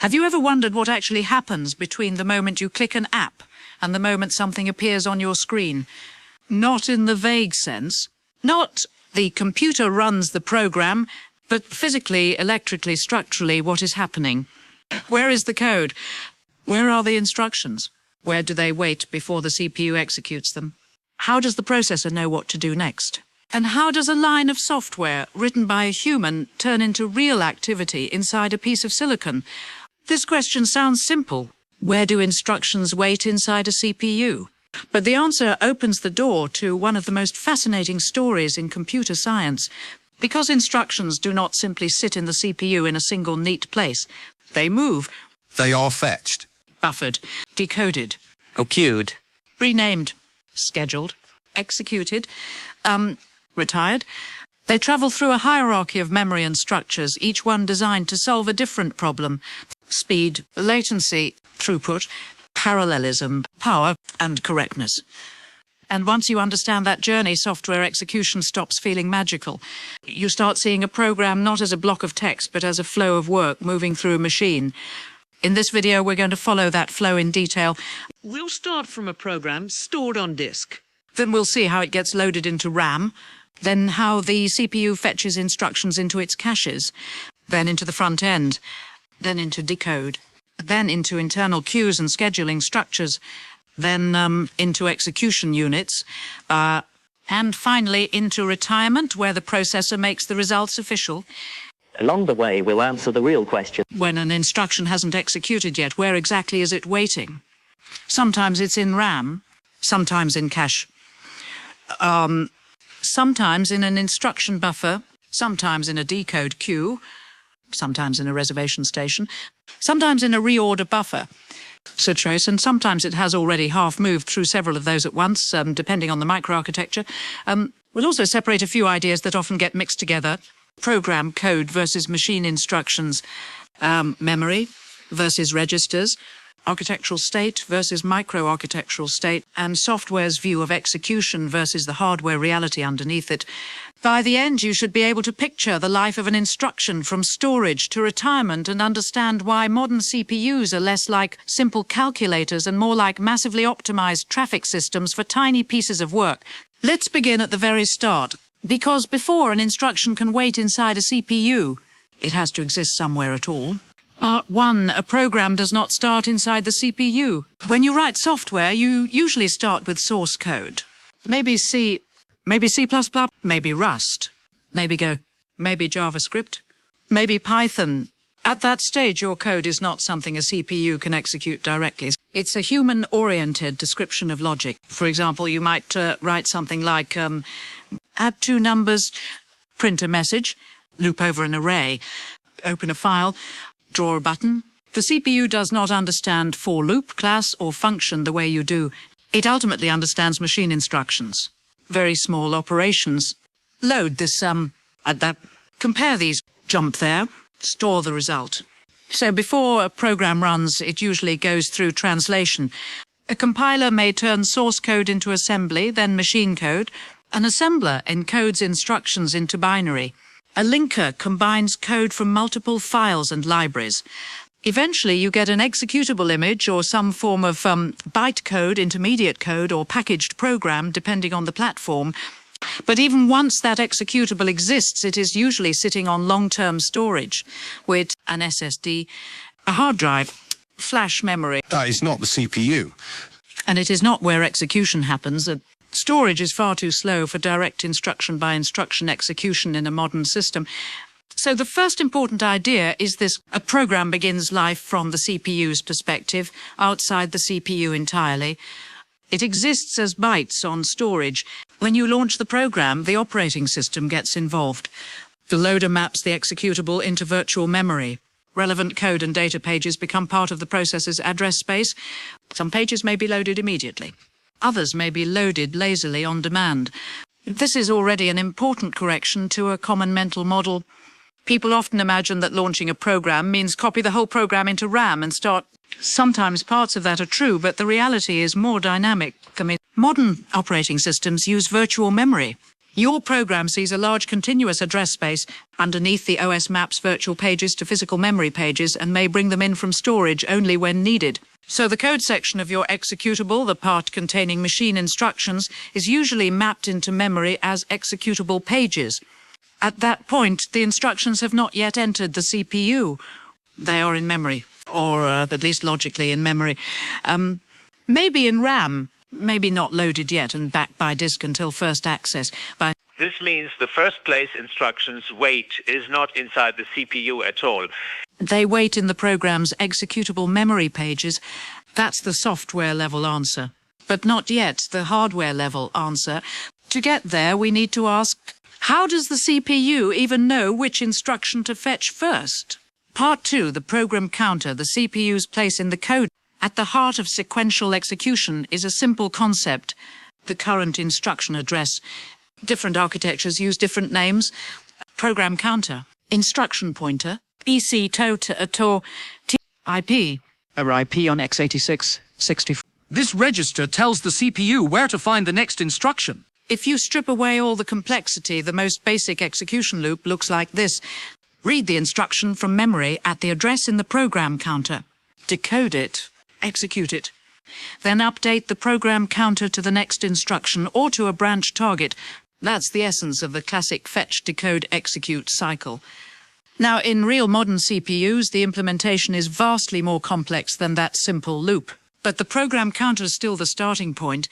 Have you ever wondered what actually happens between the moment you click an app and the moment something appears on your screen? Not in the vague sense. Not the computer runs the program, but physically, electrically, structurally, what is happening? Where is the code? Where are the instructions? Where do they wait before the CPU executes them? How does the processor know what to do next? And how does a line of software written by a human turn into real activity inside a piece of silicon? This question sounds simple. Where do instructions wait inside a CPU? But the answer opens the door to one of the most fascinating stories in computer science. Because instructions do not simply sit in the CPU in a single neat place. They move. They are fetched, Buffered. Decoded. queued, Renamed. Scheduled. Executed. Retired. They travel through a hierarchy of memory and structures, each one designed to solve a different problem. Speed, latency, throughput, parallelism, power, and correctness. And once you understand that journey, software execution stops feeling magical. You start seeing a program not as a block of text, but as a flow of work moving through a machine. In this video, we're going to follow that flow in detail. We'll start from a program stored on disk. Then we'll see how it gets loaded into RAM, then how the CPU fetches instructions into its caches, then into the front end, then into decode, then into internal queues and scheduling structures, then into execution units, and finally into retirement, where the processor makes the results official. Along the way, we'll answer the real question. When an instruction hasn't executed yet, where exactly is it waiting? Sometimes it's in RAM, sometimes in cache. Sometimes in an instruction buffer, sometimes in a decode queue, sometimes in a reservation station, sometimes in a reorder buffer. So trace, and sometimes it has already half moved through several of those at once, depending on the microarchitecture. We'll also separate a few ideas that often get mixed together. Program code versus machine instructions, memory versus registers, architectural state versus microarchitectural state, and software's view of execution versus the hardware reality underneath it. By the end, you should be able to picture the life of an instruction from storage to retirement and understand why modern CPUs are less like simple calculators and more like massively optimized traffic systems for tiny pieces of work. Let's begin at the very start, because before an instruction can wait inside a CPU, it has to exist somewhere at all. Part 1, a program does not start inside the CPU. When you write software, you usually start with source code. Maybe C, maybe C++, maybe Rust, maybe Go, maybe JavaScript, maybe Python. At that stage, your code is not something a CPU can execute directly. It's a human-oriented description of logic. For example, you might write something like, add 2 numbers, print a message, loop over an array, open a file, draw a button. The CPU does not understand for loop, class, or function the way you do. It ultimately understands machine instructions. Very small operations. Load this, that. Compare these. Jump there. Store the result. So before a program runs, it usually goes through translation. A compiler may turn source code into assembly, then machine code. An assembler encodes instructions into binary. A linker combines code from multiple files and libraries. Eventually, you get an executable image or some form of bytecode, intermediate code, or packaged program, depending on the platform. But even once that executable exists, it is usually sitting on long-term storage with an SSD, a hard drive, flash memory. That is not the CPU. And it is not where execution happens. Storage is far too slow for direct instruction-by-instruction execution in a modern system. So the first important idea is this: a program begins life from the CPU's perspective, outside the CPU entirely. It exists as bytes on storage. When you launch the program, the operating system gets involved. The loader maps the executable into virtual memory. Relevant code and data pages become part of the processor's address space. Some pages may be loaded immediately. Others may be loaded lazily on demand. This is already an important correction to a common mental model. People often imagine that launching a program means copy the whole program into RAM and start. Sometimes parts of that are true, but the reality is more dynamic. Modern operating systems use virtual memory. Your program sees a large continuous address space underneath the OS maps virtual pages to physical memory pages and may bring them in from storage only when needed. So the code section of your executable, the part containing machine instructions, is usually mapped into memory as executable pages. At that point, the instructions have not yet entered the CPU. They are in memory, or at least logically in memory. Maybe in RAM, maybe not loaded yet and backed by disk until first access. This means the first place instructions wait is not inside the CPU at all. They wait in the program's executable memory pages. That's the software level answer, but not yet the hardware level answer. To get there, we need to ask, how does the CPU even know which instruction to fetch first? Part 2, the program counter, the CPU's place in the code. At the heart of sequential execution is a simple concept, the current instruction address. Different architectures use different names. Program counter, instruction pointer, EC to IP, or IP on x86, 64. This register tells the CPU where to find the next instruction. If you strip away all the complexity, the most basic execution loop looks like this. Read the instruction from memory at the address in the program counter. Decode it. Execute it. Then update the program counter to the next instruction or to a branch target. That's the essence of the classic fetch, decode, execute cycle. Now, in real modern CPUs, the implementation is vastly more complex than that simple loop. But the program counter is still the starting point.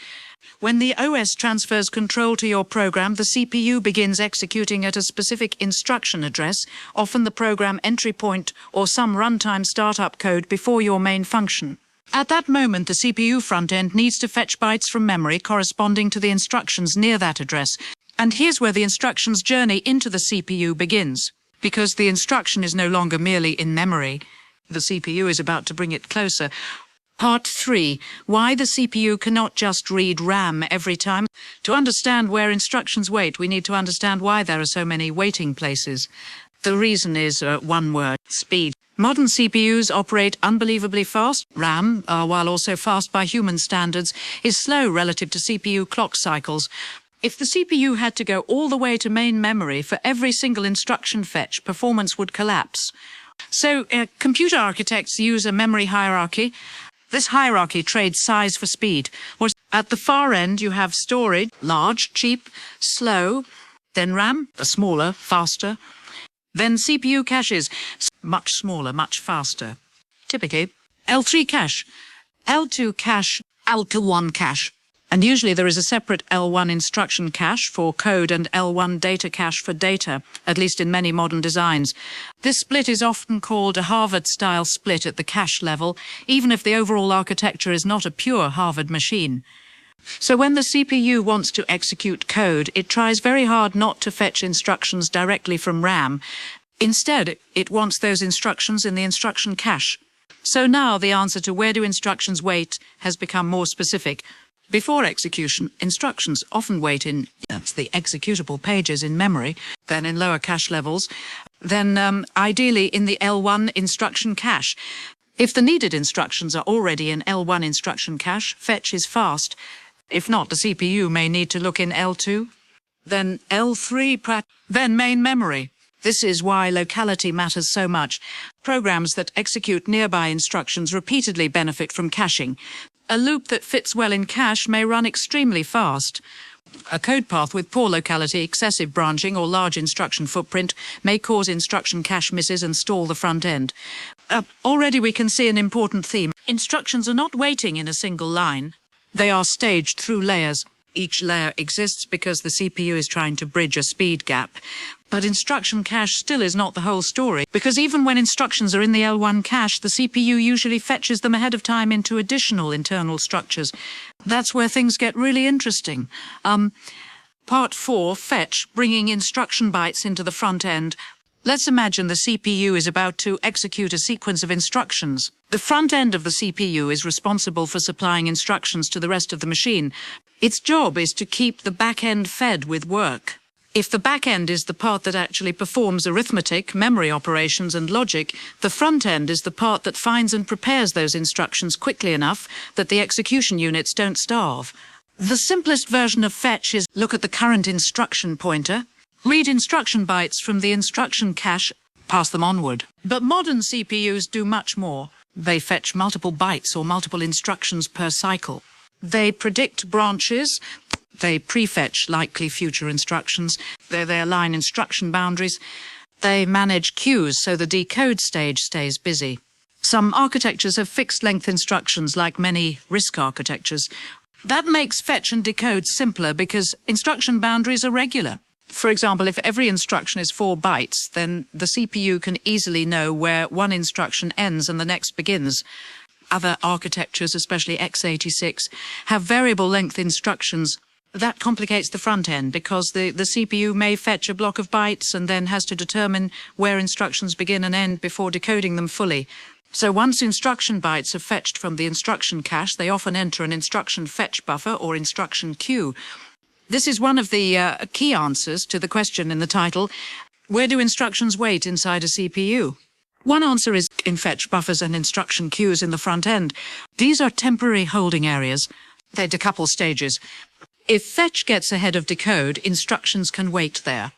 When the OS transfers control to your program, the CPU begins executing at a specific instruction address, often the program entry point or some runtime startup code before your main function. At that moment, the CPU front-end needs to fetch bytes from memory corresponding to the instructions near that address. And here's where the instruction's journey into the CPU begins. Because the instruction is no longer merely in memory, the CPU is about to bring it closer. Part 3. Why the CPU cannot just read RAM every time. To understand where instructions wait, we need to understand why there are so many waiting places. The reason is one word: speed. Modern CPUs operate unbelievably fast. RAM, while also fast by human standards, is slow relative to CPU clock cycles. If the CPU had to go all the way to main memory for every single instruction fetch, performance would collapse. So computer architects use a memory hierarchy. This hierarchy trades size for speed. At the far end, you have storage, large, cheap, slow, then RAM, smaller, faster, then CPU caches, much smaller, much faster. Typically, L3 cache, L2 cache, L1 cache. And usually there is a separate L1 instruction cache for code and L1 data cache for data, at least in many modern designs. This split is often called a Harvard-style split at the cache level, even if the overall architecture is not a pure Harvard machine. So when the CPU wants to execute code, it tries very hard not to fetch instructions directly from RAM. Instead, it wants those instructions in the instruction cache. So now the answer to where do instructions wait has become more specific. Before execution, instructions often wait in the executable pages in memory, then in lower cache levels, then ideally in the L1 instruction cache. If the needed instructions are already in L1 instruction cache, fetch is fast. If not, the CPU may need to look in L2, then L3, then main memory. This is why locality matters so much. Programs that execute nearby instructions repeatedly benefit from caching. A loop that fits well in cache may run extremely fast. A code path with poor locality, excessive branching, or large instruction footprint may cause instruction cache misses and stall the front end. Already we can see an important theme. Instructions are not waiting in a single line. They are staged through layers. Each layer exists because the CPU is trying to bridge a speed gap. But instruction cache still is not the whole story, because even when instructions are in the L1 cache, the CPU usually fetches them ahead of time into additional internal structures. That's where things get really interesting. Part 4, fetch, bringing instruction bytes into the front end. Let's imagine the CPU is about to execute a sequence of instructions. The front end of the CPU is responsible for supplying instructions to the rest of the machine. Its job is to keep the back end fed with work. If the back end is the part that actually performs arithmetic, memory operations, and logic, the front end is the part that finds and prepares those instructions quickly enough that the execution units don't starve. The simplest version of fetch is look at the current instruction pointer, read instruction bytes from the instruction cache, pass them onward. But modern CPUs do much more. They fetch multiple bytes or multiple instructions per cycle. They predict branches. They prefetch likely future instructions. They align instruction boundaries. They manage queues so the decode stage stays busy. Some architectures have fixed-length instructions like many RISC architectures. That makes fetch and decode simpler because instruction boundaries are regular. For example, if every instruction is 4 bytes, then the CPU can easily know where one instruction ends and the next begins. Other architectures, especially x86, have variable length instructions. That complicates the front end because the CPU may fetch a block of bytes and then has to determine where instructions begin and end before decoding them fully. So once instruction bytes are fetched from the instruction cache, they often enter an instruction fetch buffer or instruction queue. This is one of the key answers to the question in the title, where do instructions wait inside a CPU? One answer is in fetch buffers and instruction queues in the front end. These are temporary holding areas. They decouple stages. If fetch gets ahead of decode, instructions can wait there.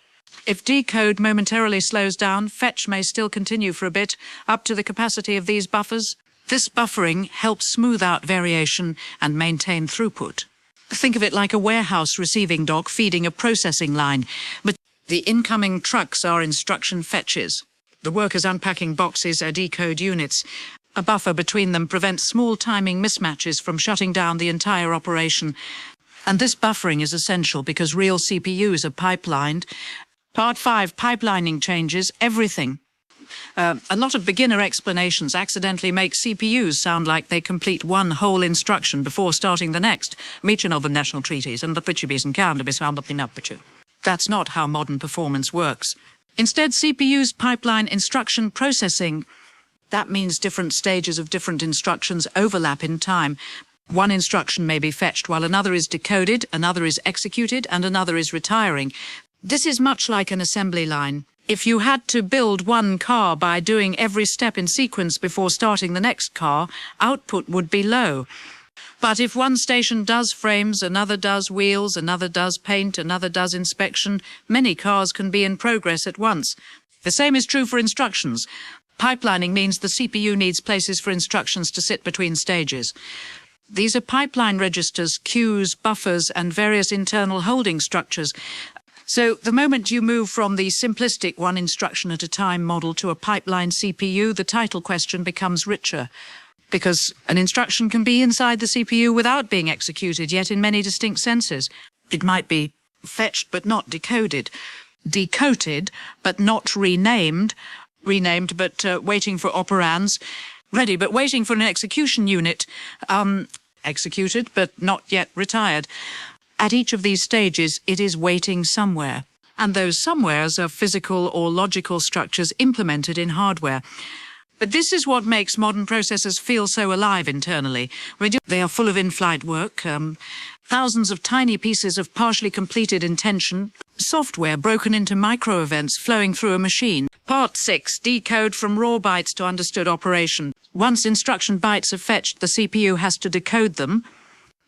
If decode momentarily slows down, fetch may still continue for a bit, up to the capacity of these buffers. This buffering helps smooth out variation and maintain throughput. Think of it like a warehouse receiving dock feeding a processing line, but the incoming trucks are instruction fetches. The workers unpacking boxes are decode units. A buffer between them prevents small timing mismatches from shutting down the entire operation. And this buffering is essential because real CPUs are pipelined. Part 5, pipelining changes everything. A lot of beginner explanations accidentally make CPUs sound like they complete one whole instruction before starting the next. Meeting of the national treaties and the pitchibis and cannabis found up in aperture. That's not how modern performance works. Instead, CPUs pipeline instruction processing. That means different stages of different instructions overlap in time. One instruction may be fetched while another is decoded, another is executed, and another is retiring. This is much like an assembly line. If you had to build one car by doing every step in sequence before starting the next car, output would be low. But if one station does frames, another does wheels, another does paint, another does inspection, many cars can be in progress at once. The same is true for instructions. Pipelining means the CPU needs places for instructions to sit between stages. These are pipeline registers, queues, buffers, and various internal holding structures. So the moment you move from the simplistic one instruction at a time model to a pipeline CPU, the title question becomes richer. Because an instruction can be inside the CPU without being executed, yet in many distinct senses. It might be fetched but not decoded, decoded but not renamed, renamed but waiting for operands, ready but waiting for an execution unit, executed but not yet retired. At each of these stages, it is waiting somewhere. And those somewheres are physical or logical structures implemented in hardware. But this is what makes modern processors feel so alive internally. They are full of in-flight work, thousands of tiny pieces of partially completed intention, software broken into micro-events flowing through a machine. Part 6, decode from raw bytes to understood operation. Once instruction bytes are fetched, the CPU has to decode them.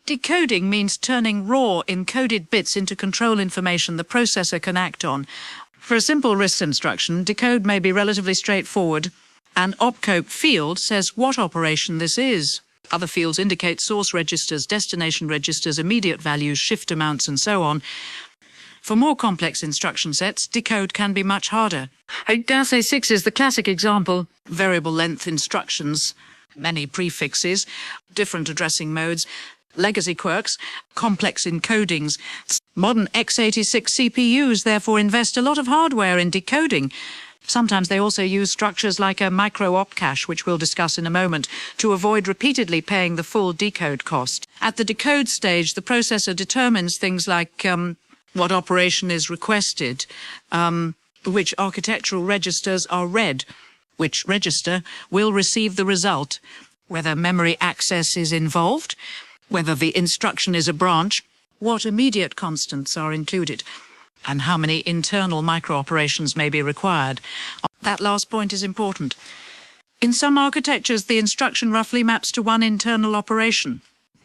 Decoding means turning raw encoded bits into control information the processor can act on. For a simple RISC instruction, decode may be relatively straightforward. An opcode field says what operation this is. Other fields indicate source registers, destination registers, immediate values, shift amounts, and so on. For more complex instruction sets, decode can be much harder. DAS-A6 is the classic example. Variable length instructions, many prefixes, different addressing modes, legacy quirks, complex encodings. Modern x86 CPUs therefore invest a lot of hardware in decoding. Sometimes they also use structures like a micro-op cache, which we'll discuss in a moment, to avoid repeatedly paying the full decode cost. At the decode stage, the processor determines things like what operation is requested, which architectural registers are read, which register will receive the result, whether memory access is involved, whether the instruction is a branch, what immediate constants are included, and how many internal micro-operations may be required. That last point is important. In some architectures, the instruction roughly maps to one internal operation.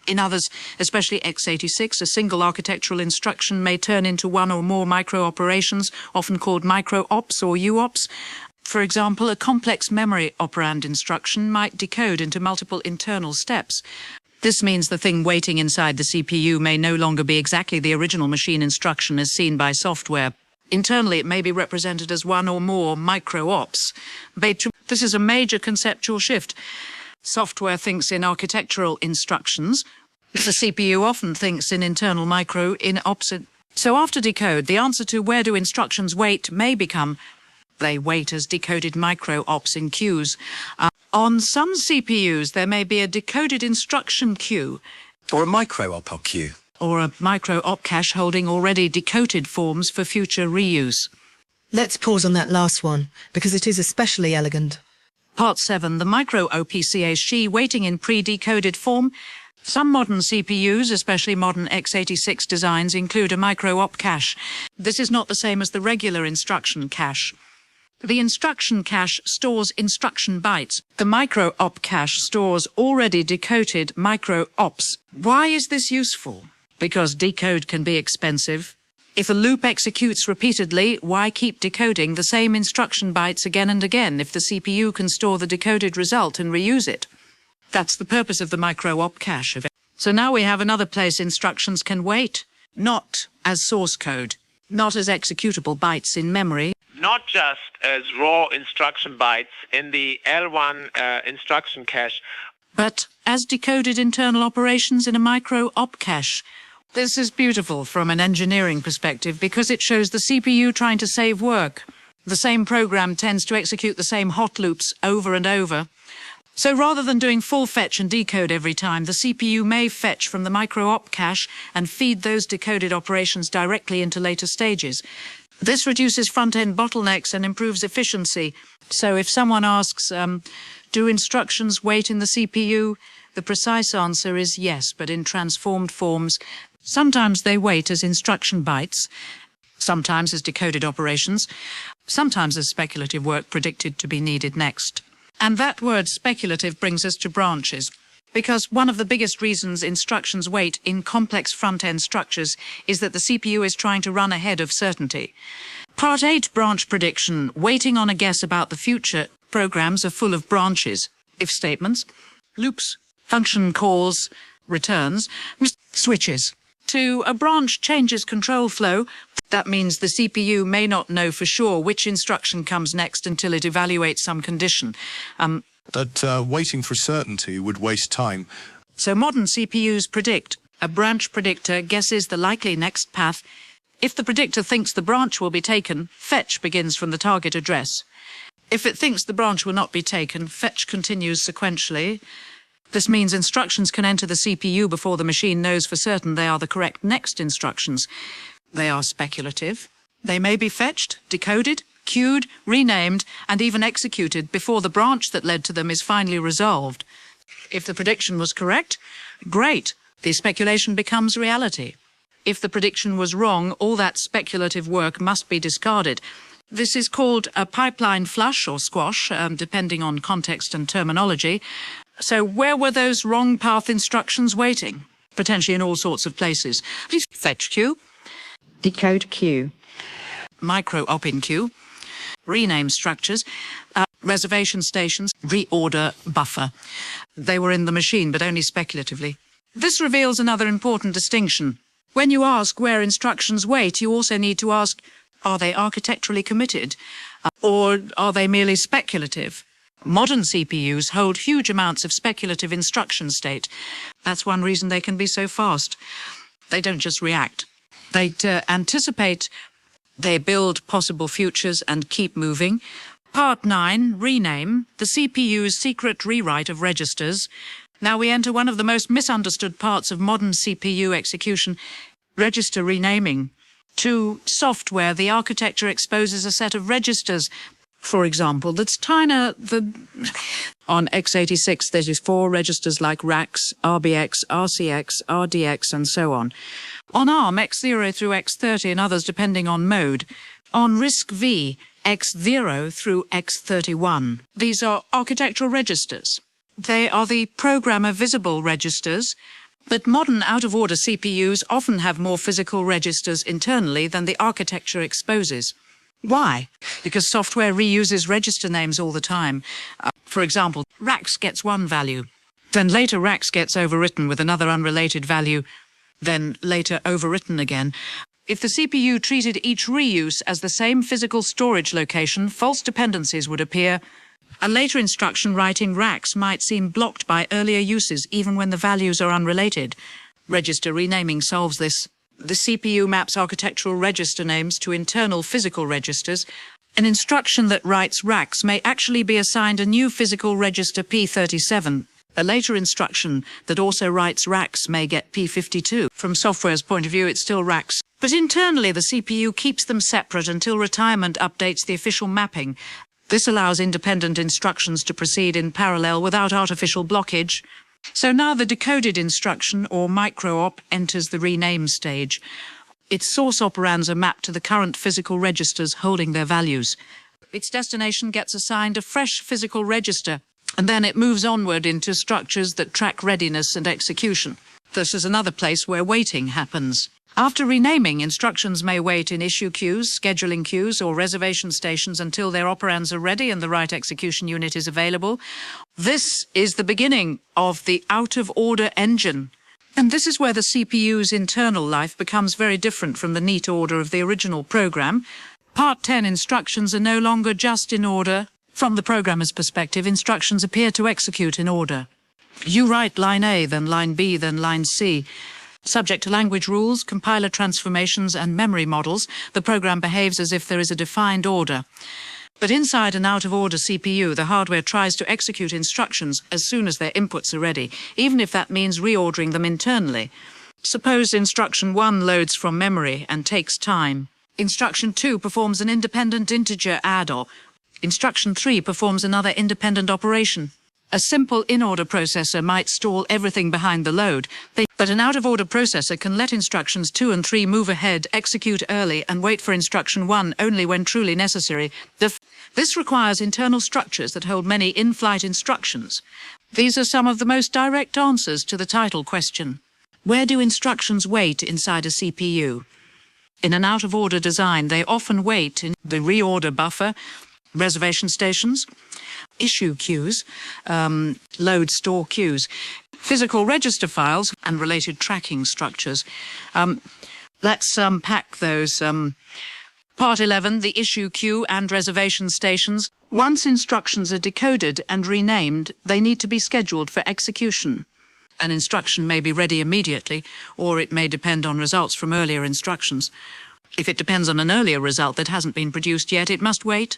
In others, especially x86, a single architectural instruction may turn into one or more micro-operations, often called micro-ops or UOPs. For example, a complex memory operand instruction might decode into multiple internal steps. This means the thing waiting inside the CPU may no longer be exactly the original machine instruction as seen by software. Internally, it may be represented as one or more micro-ops. This is a major conceptual shift. Software thinks in architectural instructions. The CPU often thinks in internal micro in opposite. So after decode, the answer to where do instructions wait may become they wait as decoded micro-ops in queues. On some CPUs, there may be a decoded instruction queue Or a micro-op or queue. or a micro-op cache holding already decoded forms for future reuse. Let's pause on that last one, because it is especially elegant. Part 7, the micro-OPCAche waiting in pre-decoded form. Some modern CPUs, especially modern x86 designs, include a micro-op cache. This is not the same as the regular instruction cache. The instruction cache stores instruction bytes. The micro-op cache stores already decoded micro-ops. Why is this useful? Because decode can be expensive. If a loop executes repeatedly, why keep decoding the same instruction bytes again and again if the CPU can store the decoded result and reuse it? That's the purpose of the micro-op cache. So now we have another place instructions can wait, not as source code, not as executable bytes in memory. Not just as raw instruction bytes in the L1 instruction cache. But as decoded internal operations in a micro-op cache. This is beautiful from an engineering perspective because it shows the CPU trying to save work. The same program tends to execute the same hot loops over and over. So rather than doing full fetch and decode every time, the CPU may fetch from the micro-op cache and feed those decoded operations directly into later stages. This reduces front-end bottlenecks and improves efficiency. So if someone asks, do instructions wait in the CPU? The precise answer is yes, but in transformed forms. Sometimes they wait as instruction bytes, sometimes as decoded operations, sometimes as speculative work predicted to be needed next. And that word speculative brings us to branches, because one of the biggest reasons instructions wait in complex front-end structures is that the CPU is trying to run ahead of certainty. Part 8, branch prediction, waiting on a guess about the future. Programs are full of branches, if statements, loops, function calls, returns, switches. To a branch changes control flow. That means the CPU may not know for sure which instruction comes next until it evaluates some condition. That waiting for certainty would waste time. So modern CPUs predict. A branch predictor guesses the likely next path. If the predictor thinks the branch will be taken, fetch begins from the target address. If it thinks the branch will not be taken, fetch continues sequentially. This means instructions can enter the CPU before the machine knows for certain they are the correct next instructions. They are speculative. They may be fetched, decoded, queued, renamed, and even executed before the branch that led to them is finally resolved. If the prediction was correct, great, the speculation becomes reality. If the prediction was wrong, all that speculative work must be discarded. This is called a pipeline flush or squash, depending on context and terminology. So where were those wrong path instructions waiting? Potentially in all sorts of places. Please fetch queue. Decode queue. Micro-op in queue. Rename structures. Reservation stations. Reorder buffer. They were in the machine, but only speculatively. This reveals another important distinction. When you ask where instructions wait, you also need to ask, are they architecturally committed? Or are they merely speculative? Modern CPUs hold huge amounts of speculative instruction state. That's one reason they can be so fast. They don't just react. They anticipate, they build possible futures and keep moving. Part 9, rename, the CPU's secret rewrite of registers. Now we enter one of the most misunderstood parts of modern CPU execution, register renaming. To software, the architecture exposes a set of registers, for example, that's tiny. On x86, there's 4 registers like RAX, RBX, RCX, RDX, and so on. On ARM, X0 through X30 and others depending on mode. On RISC-V, X0 through X31. These are architectural registers. They are the programmer visible registers. But modern out-of-order CPUs often have more physical registers internally than the architecture exposes. Why? Because software reuses register names all the time. For example, RAX gets one value, then later RAX gets overwritten with another unrelated value, then later overwritten again. If the CPU treated each reuse as the same physical storage location, false dependencies would appear. A later instruction writing RAX might seem blocked by earlier uses even when the values are unrelated. Register renaming solves this. The CPU maps architectural register names to internal physical registers. An instruction that writes RAX may actually be assigned a new physical register P37. A later instruction that also writes RAX may get P52. From software's point of view, it's still RAX. But internally, the CPU keeps them separate until retirement updates the official mapping. This allows independent instructions to proceed in parallel without artificial blockage. So now the decoded instruction, or micro-op, enters the rename stage. Its source operands are mapped to the current physical registers holding their values. Its destination gets assigned a fresh physical register, and then it moves onward into structures that track readiness and execution. This is another place where waiting happens. After renaming, instructions may wait in issue queues, scheduling queues, or reservation stations until their operands are ready and the right execution unit is available. This is the beginning of the out-of-order engine. And this is where the CPU's internal life becomes very different from the neat order of the original program. Part 10 instructions are no longer just in order. From the programmer's perspective, instructions appear to execute in order. You write line A, then line B, then line C. Subject to language rules, compiler transformations, and memory models, the program behaves as if there is a defined order. But inside an out-of-order CPU, the hardware tries to execute instructions as soon as their inputs are ready, even if that means reordering them internally. Suppose instruction 1 loads from memory and takes time. Instruction 2 performs an independent integer add, or instruction 3 performs another independent operation. A simple in-order processor might stall everything behind the load, but an out-of-order processor can let instructions 2 and 3 move ahead, execute early, and wait for instruction 1 only when truly necessary. This requires internal structures that hold many in-flight instructions. These are some of the most direct answers to the title question. Where do instructions wait inside a CPU? In an out-of-order design, they often wait in the reorder buffer, reservation stations, issue queues, load store queues, physical register files, and related tracking structures. Let's unpack those. Part 11, the issue queue and reservation stations. Once instructions are decoded and renamed, they need to be scheduled for execution. An instruction may be ready immediately, or it may depend on results from earlier instructions. If it depends on an earlier result that hasn't been produced yet, it must wait.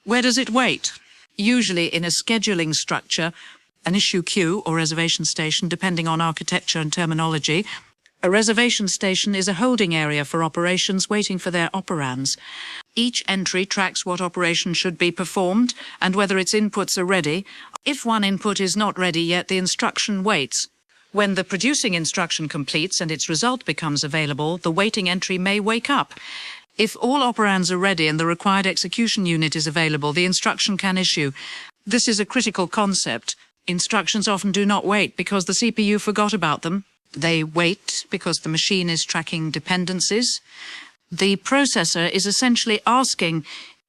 Where does it wait? Usually in a scheduling structure, an issue queue or reservation station, depending on architecture and terminology. A reservation station is a holding area for operations waiting for their operands. Each entry tracks what operation should be performed and whether its inputs are ready. If one input is not ready yet, the instruction waits. When the producing instruction completes and its result becomes available, the waiting entry may wake up. If all operands are ready and the required execution unit is available, the instruction can issue. This is a critical concept. Instructions often do not wait because the CPU forgot about them. They wait because the machine is tracking dependencies. The processor is essentially asking,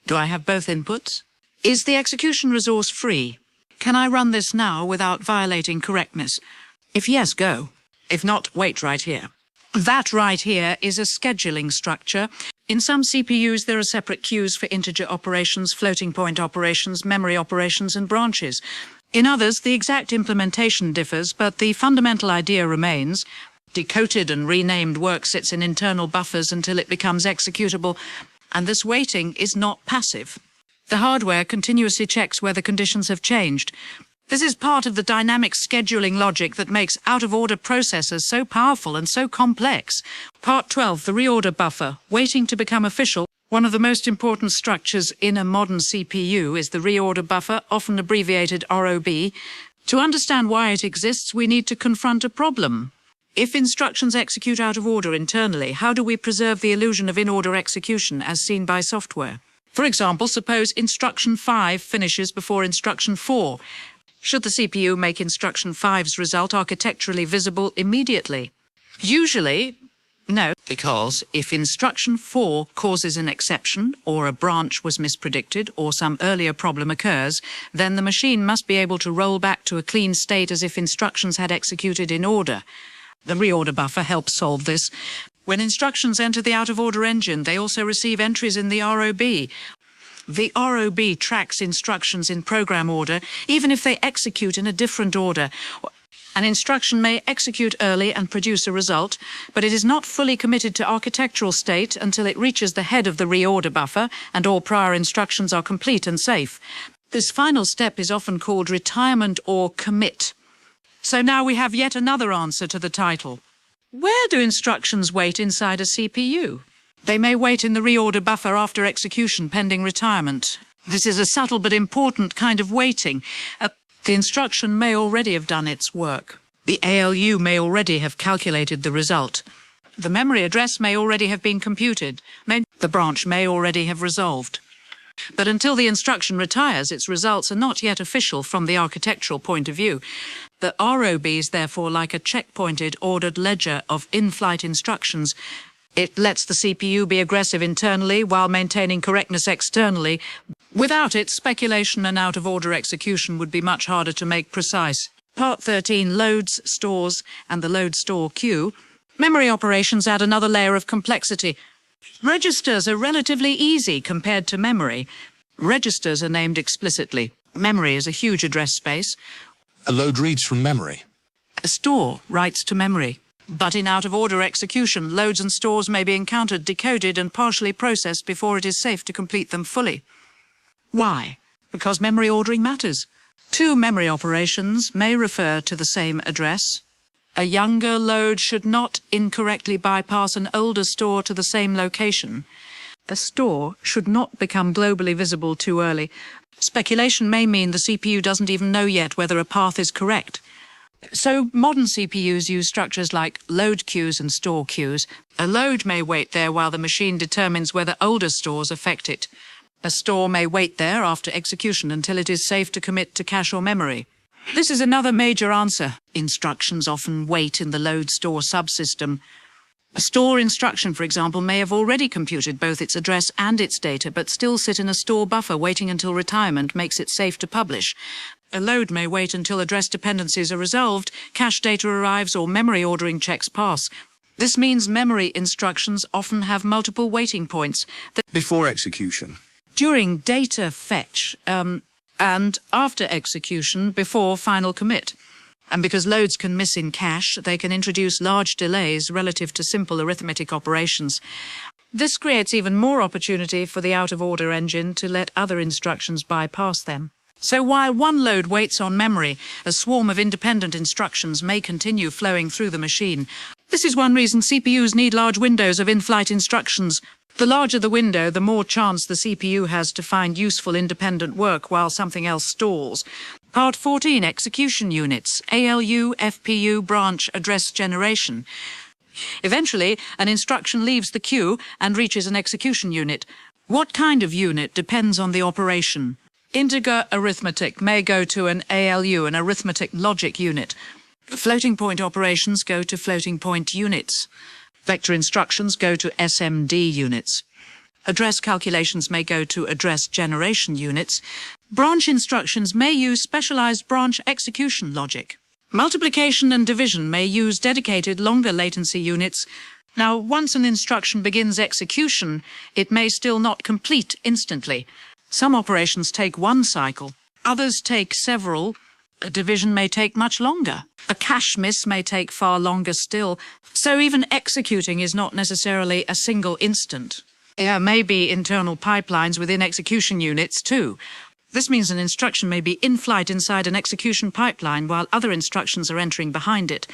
do I have both inputs? Is the execution resource free? Can I run this now without violating correctness? If yes, go. If not, wait right here. That right here is a scheduling structure. In some CPUs, there are separate queues for integer operations, floating point operations, memory operations, and branches. In others, the exact implementation differs, but the fundamental idea remains. Decoded and renamed work sits in internal buffers until it becomes executable, and this waiting is not passive. The hardware continuously checks whether conditions have changed. This is part of the dynamic scheduling logic that makes out-of-order processors so powerful and so complex. Part 12, the reorder buffer, waiting to become official. One of the most important structures in a modern CPU is the reorder buffer, often abbreviated ROB. To understand why it exists, we need to confront a problem. If instructions execute out of order internally, how do we preserve the illusion of in-order execution as seen by software? For example, suppose instruction 5 finishes before instruction 4. Should the CPU make instruction 5's result architecturally visible immediately? Usually, no, because if instruction 4 causes an exception, or a branch was mispredicted, or some earlier problem occurs, then the machine must be able to roll back to a clean state as if instructions had executed in order. The reorder buffer helps solve this. When instructions enter the out-of-order engine, they also receive entries in the ROB. The ROB tracks instructions in program order, even if they execute in a different order. An instruction may execute early and produce a result, but it is not fully committed to architectural state until it reaches the head of the reorder buffer and all prior instructions are complete and safe. This final step is often called retirement or commit. So now we have yet another answer to the title. Where do instructions wait inside a CPU? They may wait in the reorder buffer after execution pending retirement. This is a subtle but important kind of waiting. The instruction may already have done its work. The ALU may already have calculated the result. The memory address may already have been computed. The branch may already have resolved. But until the instruction retires, its results are not yet official from the architectural point of view. The ROB is therefore like a checkpointed, ordered ledger of in-flight instructions. It lets the CPU be aggressive internally while maintaining correctness externally. Without it, speculation and out-of-order execution would be much harder to make precise. Part 13 loads, stores, and the load-store queue. Memory operations add another layer of complexity. Registers are relatively easy compared to memory. Registers are named explicitly. Memory is a huge address space. A load reads from memory. A store writes to memory. But in out-of-order execution, loads and stores may be encountered, decoded, and partially processed before it is safe to complete them fully. Why? Because memory ordering matters. Two memory operations may refer to the same address. A younger load should not incorrectly bypass an older store to the same location. A store should not become globally visible too early. Speculation may mean the CPU doesn't even know yet whether a path is correct. So modern CPUs use structures like load queues and store queues. A load may wait there while the machine determines whether older stores affect it. A store may wait there after execution until it is safe to commit to cache or memory. This is another major answer. Instructions often wait in the load-store subsystem. A store instruction, for example, may have already computed both its address and its data, but still sit in a store buffer waiting until retirement makes it safe to publish. A load may wait until address dependencies are resolved, cache data arrives, or memory ordering checks pass. This means memory instructions often have multiple waiting points. Before execution. During data fetch, and after execution, before final commit. And because loads can miss in cache, they can introduce large delays relative to simple arithmetic operations. This creates even more opportunity for the out-of-order engine to let other instructions bypass them. So while one load waits on memory, a swarm of independent instructions may continue flowing through the machine. This is one reason CPUs need large windows of in-flight instructions. The larger the window, the more chance the CPU has to find useful independent work while something else stalls. Part 14, execution units, ALU, FPU, branch, address generation. Eventually, an instruction leaves the queue and reaches an execution unit. What kind of unit depends on the operation. Integer arithmetic may go to an ALU, an arithmetic logic unit. Floating point operations go to floating point units. Vector instructions go to SMD units. Address calculations may go to address generation units. Branch instructions may use specialized branch execution logic. Multiplication and division may use dedicated longer latency units. Now, once an instruction begins execution, it may still not complete instantly. Some operations take one cycle, others take several. A division may take much longer. A cache miss may take far longer still. So even executing is not necessarily a single instant. There may be internal pipelines within execution units too. This means an instruction may be in flight inside an execution pipeline while other instructions are entering behind it.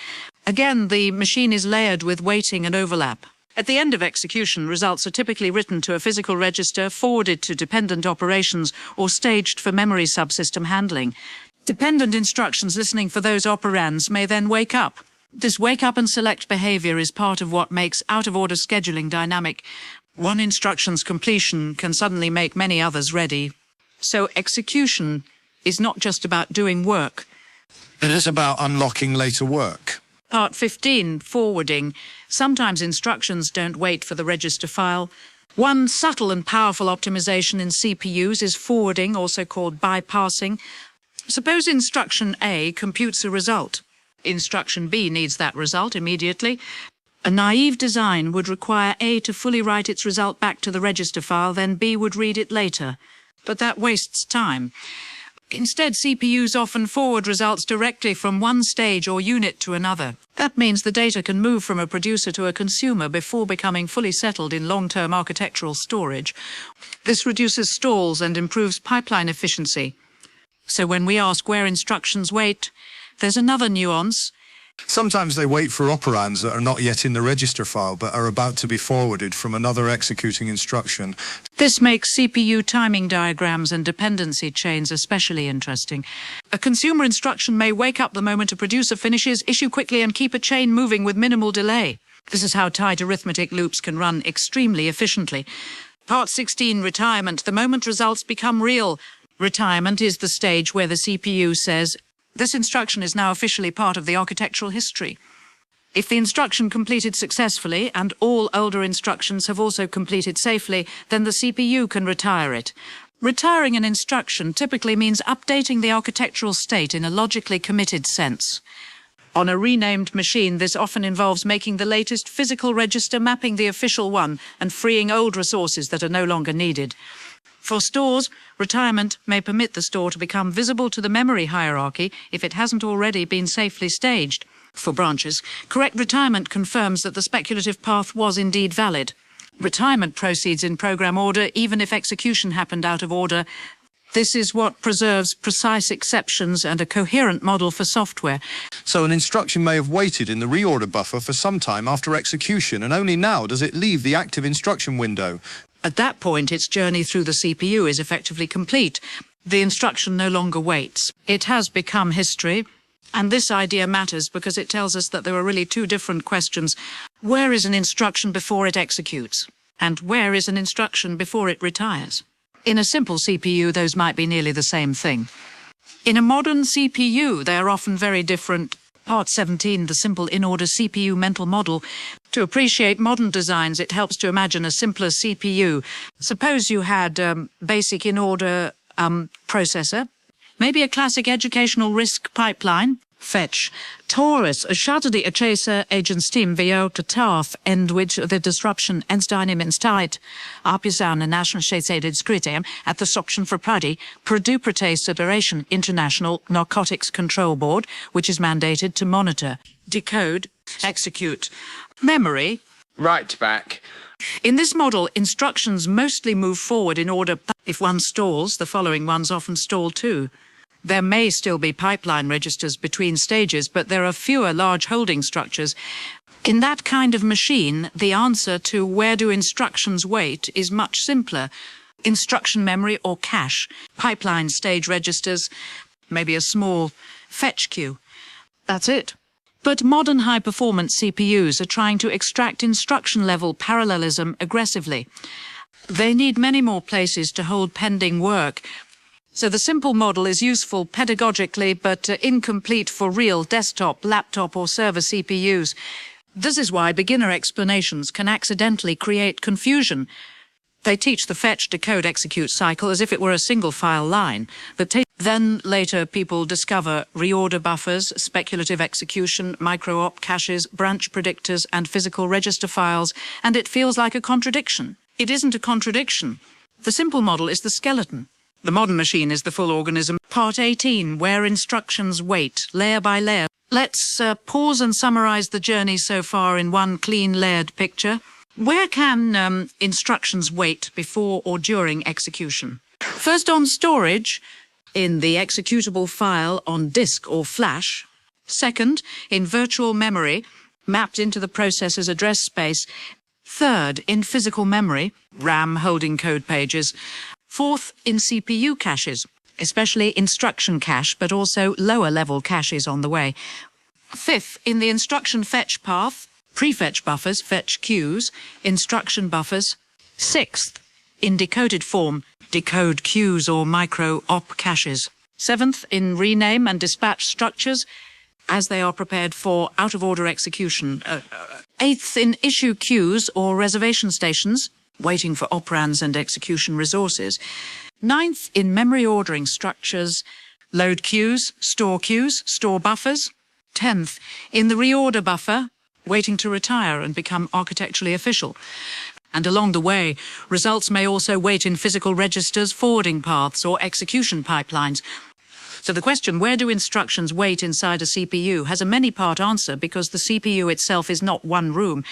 Again, the machine is layered with waiting and overlap. At the end of execution, results are typically written to a physical register, forwarded to dependent operations, or staged for memory subsystem handling. Dependent instructions listening for those operands may then wake up. This wake up and select behavior is part of what makes out-of-order scheduling dynamic. One instruction's completion can suddenly make many others ready. So execution is not just about doing work. It is about unlocking later work. Part 15, forwarding. Sometimes instructions don't wait for the register file. One subtle and powerful optimization in CPUs is forwarding, also called bypassing. Suppose instruction A computes a result. Instruction B needs that result immediately. A naive design would require A to fully write its result back to the register file, then B would read it later. But that wastes time. Instead, CPUs often forward results directly from one stage or unit to another. That means the data can move from a producer to a consumer before becoming fully settled in long-term architectural storage. This reduces stalls and improves pipeline efficiency. So when we ask where instructions wait, there's another nuance. Sometimes they wait for operands that are not yet in the register file but are about to be forwarded from another executing instruction. This makes CPU timing diagrams and dependency chains especially interesting. A consumer instruction may wake up the moment a producer finishes, issue quickly, and keep a chain moving with minimal delay. This is how tight arithmetic loops can run extremely efficiently. Part 16, retirement. The moment results become real. Retirement is the stage where the CPU says, this instruction is now officially part of the architectural history. If the instruction completed successfully and all older instructions have also completed safely, then the CPU can retire it. Retiring an instruction typically means updating the architectural state in a logically committed sense. On a renamed machine, this often involves making the latest physical register mapping the official one and freeing old resources that are no longer needed. For stores, retirement may permit the store to become visible to the memory hierarchy if it hasn't already been safely staged. For branches, correct retirement confirms that the speculative path was indeed valid. Retirement proceeds in program order even if execution happened out of order. This is what preserves precise exceptions and a coherent model for software. So an instruction may have waited in the reorder buffer for some time after execution, and only now does it leave the active instruction window. At that point, its journey through the CPU is effectively complete. The instruction no longer waits. It has become history, and this idea matters because it tells us that there are really two different questions. Where is an instruction before it executes? And where is an instruction before it retires? In a simple CPU, those might be nearly the same thing. In a modern CPU, they are often very different. Part 17, the simple in-order CPU mental model. To appreciate modern designs, it helps to imagine a simpler CPU. Suppose you had a basic in-order processor, maybe a classic educational RISC pipeline, fetch, Taurus, a Schatterde Chaser Agenstim VO to TAF, and which the disruption ensteinem in tijd, Apjesaan en national shaded scritem at the Soction for Pradi, Produprate Separation International Narcotics Control Board, which is mandated to monitor, decode, execute. Memory. Right back. In this model, instructions mostly move forward in order. If one stalls, the following ones often stall too. There may still be pipeline registers between stages, but there are fewer large holding structures. In that kind of machine, the answer to where do instructions wait is much simpler. Instruction memory or cache, pipeline stage registers, maybe a small fetch queue. That's it. But modern high-performance CPUs are trying to extract instruction-level parallelism aggressively. They need many more places to hold pending work. So the simple model is useful pedagogically, but incomplete for real desktop, laptop or server CPUs. This is why beginner explanations can accidentally create confusion. They teach the fetch, decode, execute cycle as if it were a single file line. Then later people discover reorder buffers, speculative execution, micro-op caches, branch predictors and physical register files, and it feels like a contradiction. It isn't a contradiction. The simple model is the skeleton. The modern machine is the full organism. Part 18, where instructions wait, layer by layer. Let's pause and summarize the journey so far in one clean layered picture. Where can instructions wait before or during execution? First on storage, in the executable file on disk or flash. Second, in virtual memory, mapped into the processor's address space. Third, in physical memory, RAM holding code pages. Fourth, in CPU caches, especially instruction cache, but also lower-level caches on the way. Fifth, in the instruction fetch path, prefetch buffers, fetch queues, instruction buffers. Sixth, in decoded form, decode queues or micro-op caches. 7th, in rename and dispatch structures, as they are prepared for out-of-order execution. 8th, in issue queues or reservation stations, waiting for operands and execution resources. 9th, in memory ordering structures, load queues, store buffers. 10th, in the reorder buffer, waiting to retire and become architecturally official. And along the way, results may also wait in physical registers, forwarding paths, or execution pipelines. So the question, where do instructions wait inside a CPU, has a many-part answer because the CPU itself is not one room.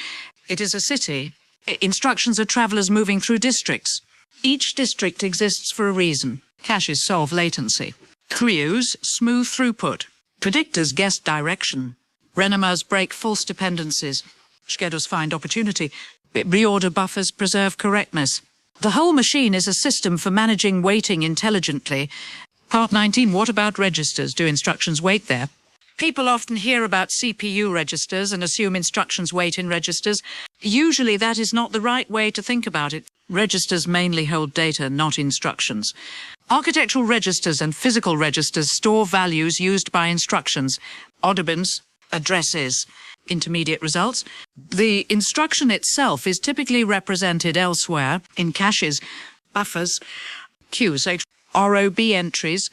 It is a city. Instructions are travelers moving through districts. Each district exists for a reason. Caches solve latency. Queues smooth throughput. Predictors guess direction. Renomers break false dependencies. Schedules find opportunity. Reorder buffers preserve correctness. The whole machine is a system for managing waiting intelligently. Part 19, what about registers? Do instructions wait there? People often hear about CPU registers and assume instructions wait in registers. Usually that is not the right way to think about it. Registers mainly hold data, not instructions. Architectural registers and physical registers store values used by instructions, oddbins, addresses, intermediate results. The instruction itself is typically represented elsewhere in caches, buffers, queues, ROB entries,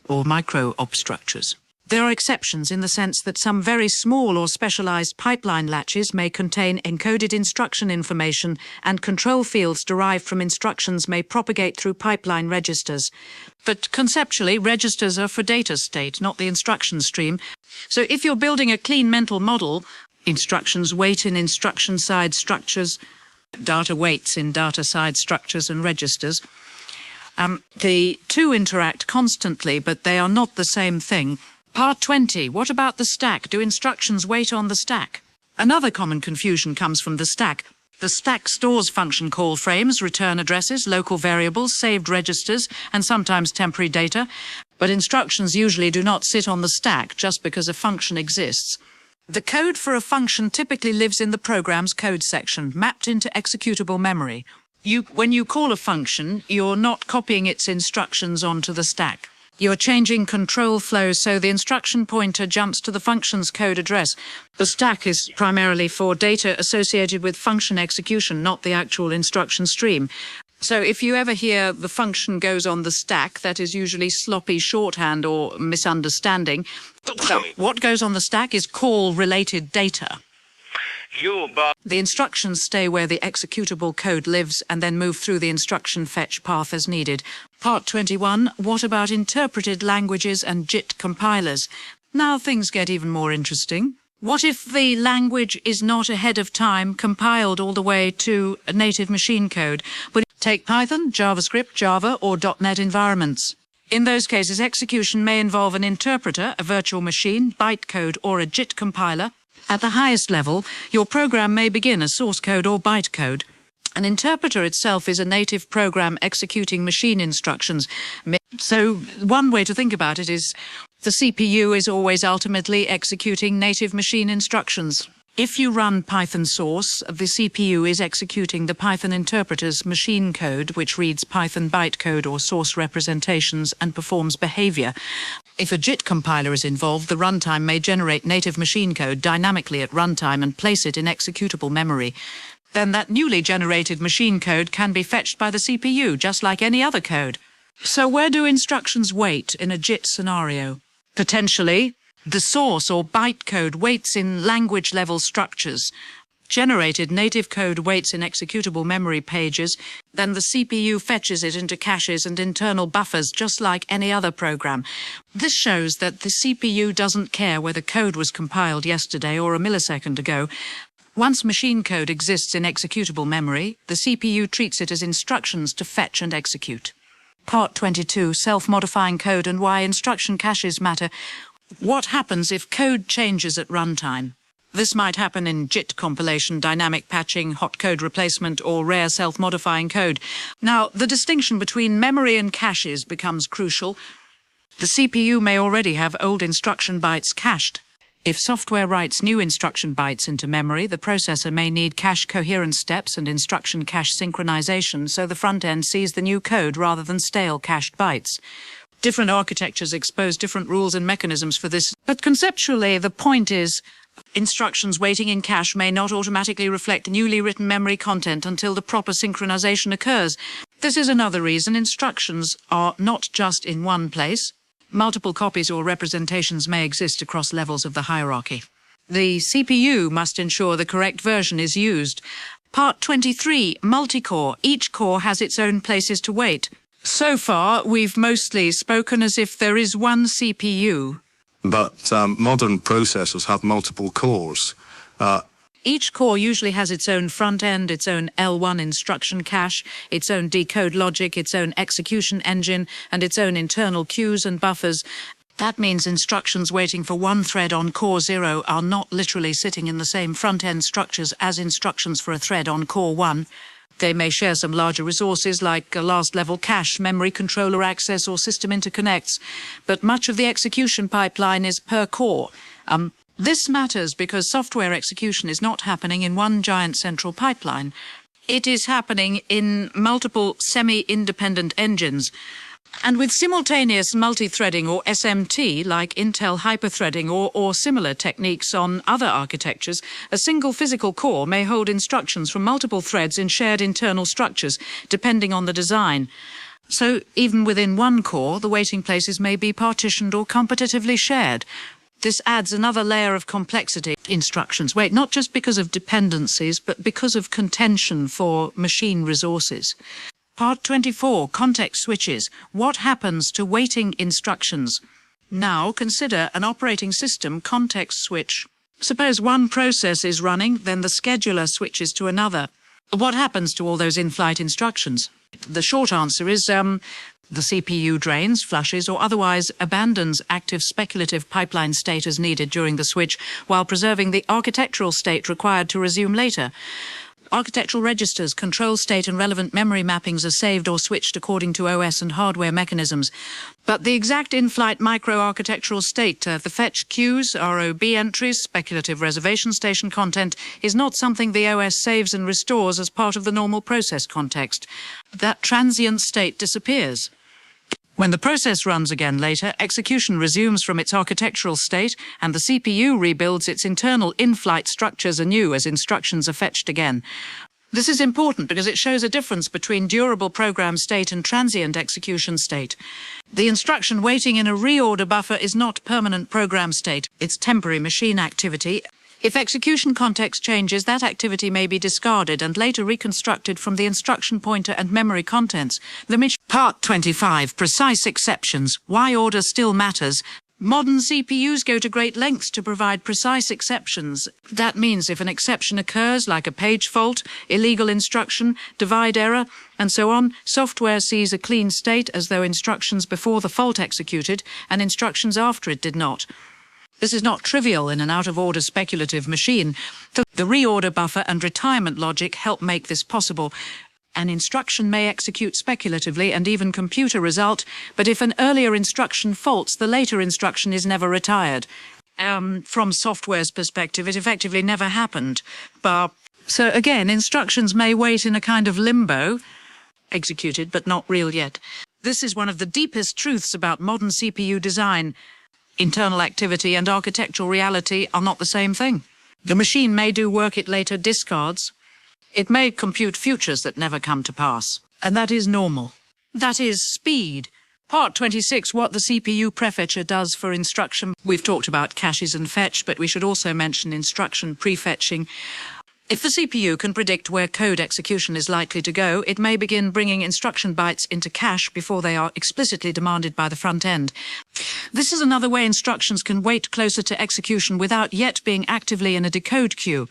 or micro-op structures. There are exceptions in the sense that some very small or specialized pipeline latches may contain encoded instruction information, and control fields derived from instructions may propagate through pipeline registers. But conceptually, registers are for data state, not the instruction stream. So if you're building a clean mental model, instructions wait in instruction side structures, data waits in data side structures and registers. The two interact constantly, but they are not the same thing. Part 20, what about the stack? Do instructions wait on the stack? Another common confusion comes from the stack. The stack stores function call frames, return addresses, local variables, saved registers, and sometimes temporary data. But instructions usually do not sit on the stack just because a function exists. The code for a function typically lives in the program's code section, mapped into executable memory. When you call a function, you're not copying its instructions onto the stack. You're changing control flows so the instruction pointer jumps to the function's code address. The stack is primarily for data associated with function execution, not the actual instruction stream. So if you ever hear the function goes on the stack, that is usually sloppy shorthand or misunderstanding. What goes on the stack is call-related data. The instructions stay where the executable code lives and then move through the instruction fetch path as needed. Part 21, what about interpreted languages and JIT compilers? Now things get even more interesting. What if the language is not ahead of time compiled all the way to a native machine code, but take Python, JavaScript, Java, or .NET environments? In those cases, execution may involve an interpreter, a virtual machine, bytecode, or a JIT compiler. At the highest level, your program may begin as source code or bytecode. An interpreter itself is a native program executing machine instructions. So one way to think about it is the CPU is always ultimately executing native machine instructions. If you run Python source, the CPU is executing the Python interpreter's machine code, which reads Python bytecode or source representations and performs behavior. If a JIT compiler is involved, the runtime may generate native machine code dynamically at runtime and place it in executable memory. Then that newly generated machine code can be fetched by the CPU, just like any other code. So where do instructions wait in a JIT scenario? Potentially, the source or bytecode waits in language-level structures. Generated native code waits in executable memory pages, then the CPU fetches it into caches and internal buffers just like any other program. This shows that the CPU doesn't care whether code was compiled yesterday or a millisecond ago. Once machine code exists in executable memory, the CPU treats it as instructions to fetch and execute. Part 22, self-modifying code and why instruction caches matter. What happens if code changes at runtime? This might happen in JIT compilation, dynamic patching, hot code replacement, or rare self-modifying code. Now, the distinction between memory and caches becomes crucial. The CPU may already have old instruction bytes cached. If software writes new instruction bytes into memory, the processor may need cache coherence steps and instruction cache synchronization so the front end sees the new code rather than stale cached bytes. Different architectures expose different rules and mechanisms for this, but conceptually the point is instructions waiting in cache may not automatically reflect newly written memory content until the proper synchronization occurs. This is another reason instructions are not just in one place. Multiple copies or representations may exist across levels of the hierarchy. The CPU must ensure the correct version is used. Part 23, multi-core. Each core has its own places to wait. So far, we've mostly spoken as if there is one CPU. But modern processors have multiple cores. Each core usually has its own front end, its own L1 instruction cache, its own decode logic, its own execution engine, and its own internal queues and buffers. That means instructions waiting for one thread on core 0 are not literally sitting in the same front-end structures as instructions for a thread on core 1. They may share some larger resources like a last-level cache, memory controller access, or system interconnects, but much of the execution pipeline is per core. This matters because software execution is not happening in one giant central pipeline. It is happening in multiple semi-independent engines. And with simultaneous multi-threading or SMT, like Intel hyperthreading or similar techniques on other architectures, a single physical core may hold instructions from multiple threads in shared internal structures, depending on the design. So even within one core, the waiting places may be partitioned or competitively shared. This adds another layer of complexity. Instructions wait, not just because of dependencies, but because of contention for machine resources. Part 24, context switches. What happens to waiting instructions? Now consider an operating system context switch. Suppose one process is running, then the scheduler switches to another. What happens to all those in-flight instructions? The short answer is the CPU drains, flushes, or otherwise abandons active speculative pipeline state as needed during the switch, while preserving the architectural state required to resume later. Architectural registers, control state and relevant memory mappings are saved or switched according to OS and hardware mechanisms. But the exact in-flight microarchitectural state, the fetch queues, ROB entries, speculative reservation station content, is not something the OS saves and restores as part of the normal process context. That transient state disappears. When the process runs again later, execution resumes from its architectural state, and the CPU rebuilds its internal in-flight structures anew as instructions are fetched again. This is important because it shows a difference between durable program state and transient execution state. The instruction waiting in a reorder buffer is not permanent program state. It's temporary machine activity. If execution context changes, that activity may be discarded and later reconstructed from the instruction pointer and memory contents. Part 25, precise exceptions. Why order still matters. Modern CPUs go to great lengths to provide precise exceptions. That means if an exception occurs, like a page fault, illegal instruction, divide error, and so on, software sees a clean state as though instructions before the fault executed and instructions after it did not. This is not trivial in an out-of-order speculative machine. The reorder buffer and retirement logic help make this possible. An instruction may execute speculatively and even compute a result, but if an earlier instruction faults, the later instruction is never retired. From software's perspective, it effectively never happened. So again, instructions may wait in a kind of limbo, executed but not real yet. This is one of the deepest truths about modern CPU design. Internal activity and architectural reality are not the same thing. The machine may do work it later discards. It may compute futures that never come to pass. And that is normal. That is speed. Part 26, what the CPU prefetcher does for instruction. We've talked about caches and fetch, but we should also mention instruction prefetching. If the CPU can predict where code execution is likely to go, it may begin bringing instruction bytes into cache before they are explicitly demanded by the front end. This is another way instructions can wait closer to execution without yet being actively in a decode queue.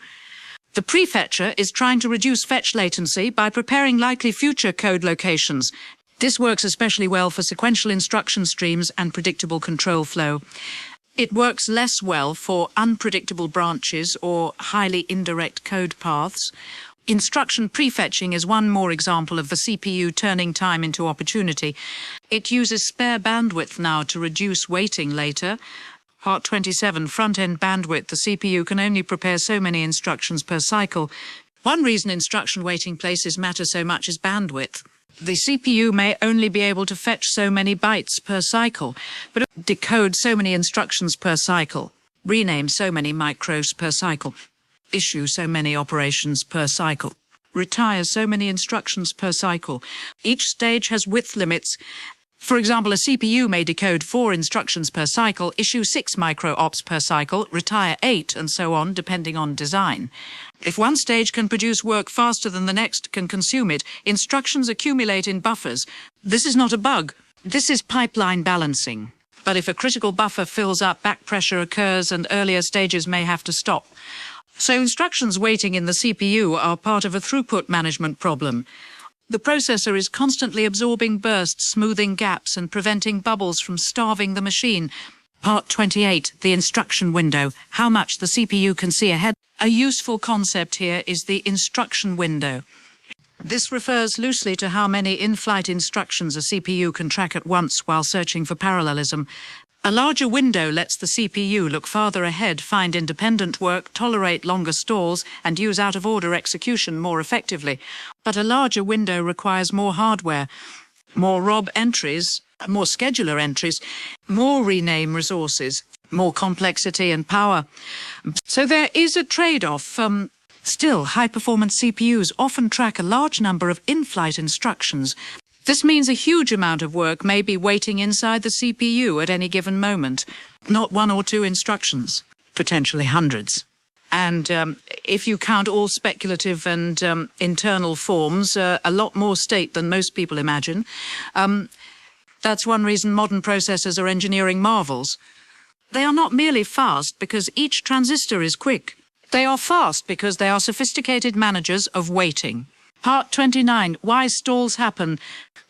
The prefetcher is trying to reduce fetch latency by preparing likely future code locations. This works especially well for sequential instruction streams and predictable control flow. It works less well for unpredictable branches or highly indirect code paths. Instruction prefetching is one more example of the CPU turning time into opportunity. It uses spare bandwidth now to reduce waiting later. Part 27, front-end bandwidth. The CPU can only prepare so many instructions per cycle. One reason instruction waiting places matter so much is bandwidth. The CPU may only be able to fetch so many bytes per cycle, but decode so many instructions per cycle, rename so many micros per cycle, issue so many operations per cycle, retire so many instructions per cycle. Each stage has width limits. For example, a CPU may decode 4 instructions per cycle, issue 6 micro-ops per cycle, retire 8, and so on, depending on design. If one stage can produce work faster than the next can consume it, instructions accumulate in buffers. This is not a bug. This is pipeline balancing. But if a critical buffer fills up, back pressure occurs and earlier stages may have to stop. So instructions waiting in the CPU are part of a throughput management problem. The processor is constantly absorbing bursts, smoothing gaps, and preventing bubbles from starving the machine. Part 28, the instruction window, how much the CPU can see ahead. A useful concept here is the instruction window. This refers loosely to how many in-flight instructions a CPU can track at once while searching for parallelism. A larger window lets the CPU look farther ahead, find independent work, tolerate longer stalls, and use out-of-order execution more effectively. But a larger window requires more hardware, more ROB entries, more scheduler entries, more rename resources, more complexity and power. So there is a trade-off. Still, high-performance CPUs often track a large number of in-flight instructions. This means a huge amount of work may be waiting inside the CPU at any given moment. Not 1 or 2 instructions, potentially hundreds. And if you count all speculative and internal forms, a lot more state than most people imagine. That's one reason modern processors are engineering marvels. They are not merely fast because each transistor is quick. They are fast because they are sophisticated managers of waiting. Part 29, why stalls happen.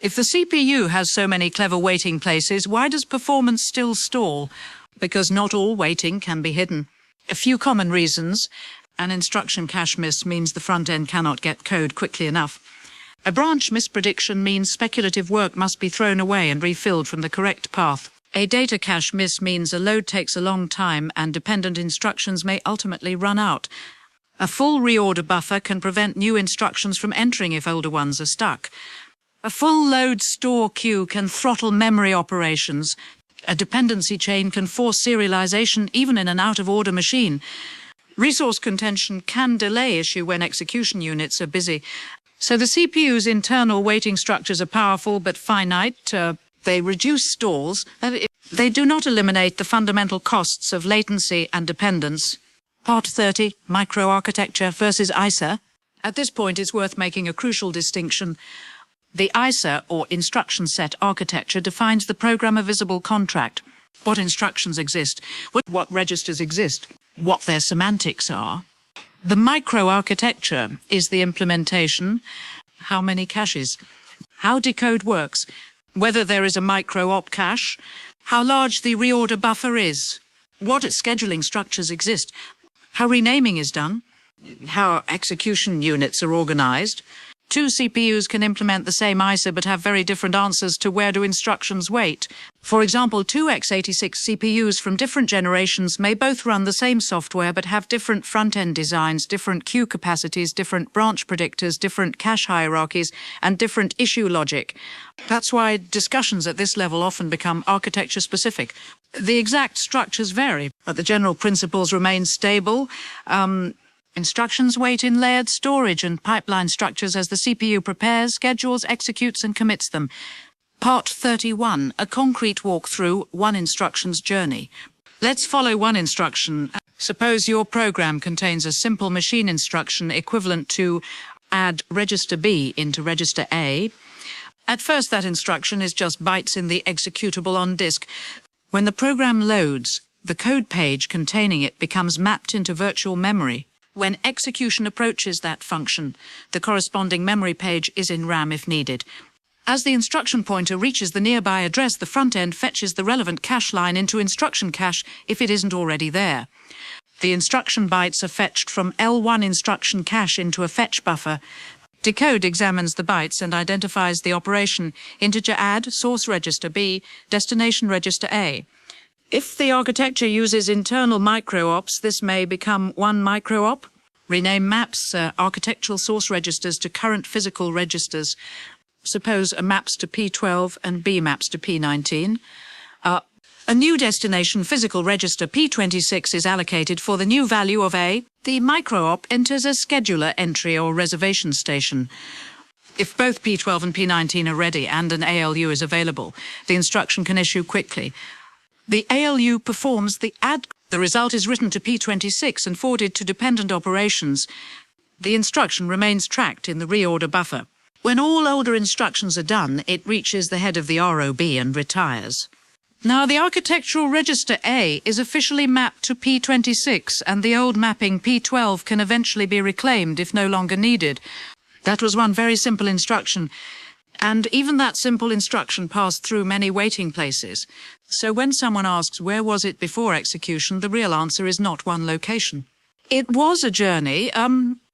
If the CPU has so many clever waiting places, why does performance still stall? Because not all waiting can be hidden. A few common reasons. An instruction cache miss means the front end cannot get code quickly enough. A branch misprediction means speculative work must be thrown away and refilled from the correct path. A data cache miss means a load takes a long time and dependent instructions may ultimately run out. A full reorder buffer can prevent new instructions from entering if older ones are stuck. A full load store queue can throttle memory operations. A dependency chain can force serialization even in an out-of-order machine. Resource contention can delay issue when execution units are busy. So the CPU's internal waiting structures are powerful but finite. They reduce stalls. They do not eliminate the fundamental costs of latency and dependence. Part 30, microarchitecture versus ISA. At this point, it's worth making a crucial distinction. The ISA, or instruction set architecture, defines the programmer visible contract. What instructions exist, what registers exist, what their semantics are. The microarchitecture is the implementation, how many caches, how decode works, whether there is a micro-op cache, how large the reorder buffer is, what scheduling structures exist, how renaming is done, how execution units are organized. 2 CPUs can implement the same ISA but have very different answers to where do instructions wait. For example, 2 x86 CPUs from different generations may both run the same software but have different front-end designs, different queue capacities, different branch predictors, different cache hierarchies, and different issue logic. That's why discussions at this level often become architecture-specific. The exact structures vary, but the general principles remain stable. Instructions wait in layered storage and pipeline structures as the CPU prepares, schedules, executes, and commits them. Part 31, a concrete walkthrough, one instruction's journey. Let's follow one instruction. Suppose your program contains a simple machine instruction equivalent to add register B into register A. At first, that instruction is just bytes in the executable on disk. When the program loads, the code page containing it becomes mapped into virtual memory. When execution approaches that function, the corresponding memory page is in RAM if needed. As the instruction pointer reaches the nearby address, the front end fetches the relevant cache line into instruction cache if it isn't already there. The instruction bytes are fetched from L1 instruction cache into a fetch buffer. Decode examines the bytes and identifies the operation integer add, source register B, destination register A. If the architecture uses internal micro-ops, this may become one micro-op. Rename maps architectural source registers to current physical registers. Suppose A maps to P12 and B maps to P19. A new destination physical register P26 is allocated for the new value of A. The micro-op enters a scheduler entry or reservation station. If both P12 and P19 are ready and an ALU is available, the instruction can issue quickly. The ALU performs the add. The result is written to P26 and forwarded to dependent operations. The instruction remains tracked in the reorder buffer. When all older instructions are done, it reaches the head of the ROB and retires. Now, the architectural register A is officially mapped to P26, and the old mapping P12 can eventually be reclaimed if no longer needed. That was one very simple instruction, and even that simple instruction passed through many waiting places. So when someone asks where was it before execution, the real answer is not one location. It was a journey.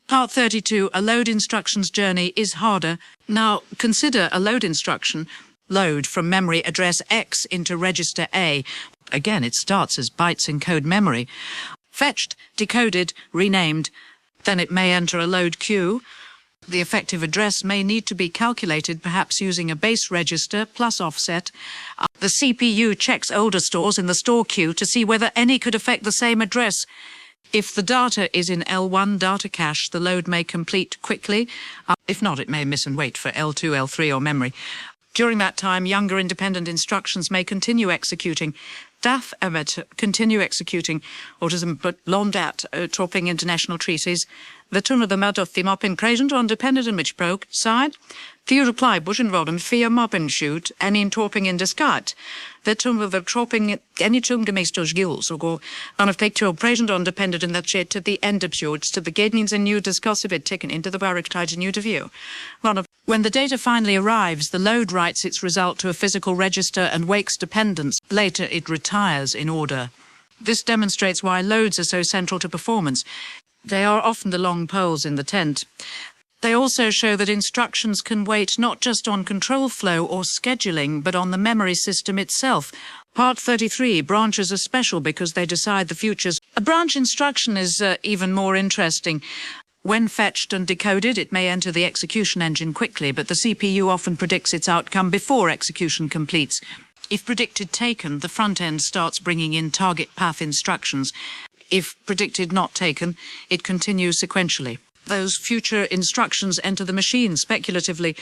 Part 32, a load instruction's journey is harder. Now, consider a load instruction. Load from memory address X into register A. Again, it starts as bytes in code memory. Fetched, decoded, renamed. Then it may enter a load queue. The effective address may need to be calculated, perhaps using a base register plus offset. The CPU checks older stores in the store queue to see whether any could affect the same address. If the data is in L1 data cache, the load may complete quickly. If not, it may miss and wait for L2, L3 or memory. During that time, younger independent instructions may continue executing. DAF continue executing. Autism but londat topping international treaties. The tune of the mud of the mopping present on dependent image proc side. The reply bush involved in fear mopping shoot and in topping in discard. The tune of the topping any tune to make those gills or go on a picture present on dependent in that shit to the end of shoots to the gatings and new discuss of it taken into the barrack tied new to view. When the data finally arrives, the load writes its result to a physical register and wakes dependents. Later, it retires in order. This demonstrates why loads are so central to performance. They are often the long poles in the tent. They also show that instructions can wait not just on control flow or scheduling, but on the memory system itself. Part 33, branches are special because they decide the futures. A branch instruction is even more interesting. When fetched and decoded, it may enter the execution engine quickly, but the CPU often predicts its outcome before execution completes. If predicted taken, the front end starts bringing in target path instructions. If predicted not taken, it continues sequentially. Those future instructions enter the machine speculatively.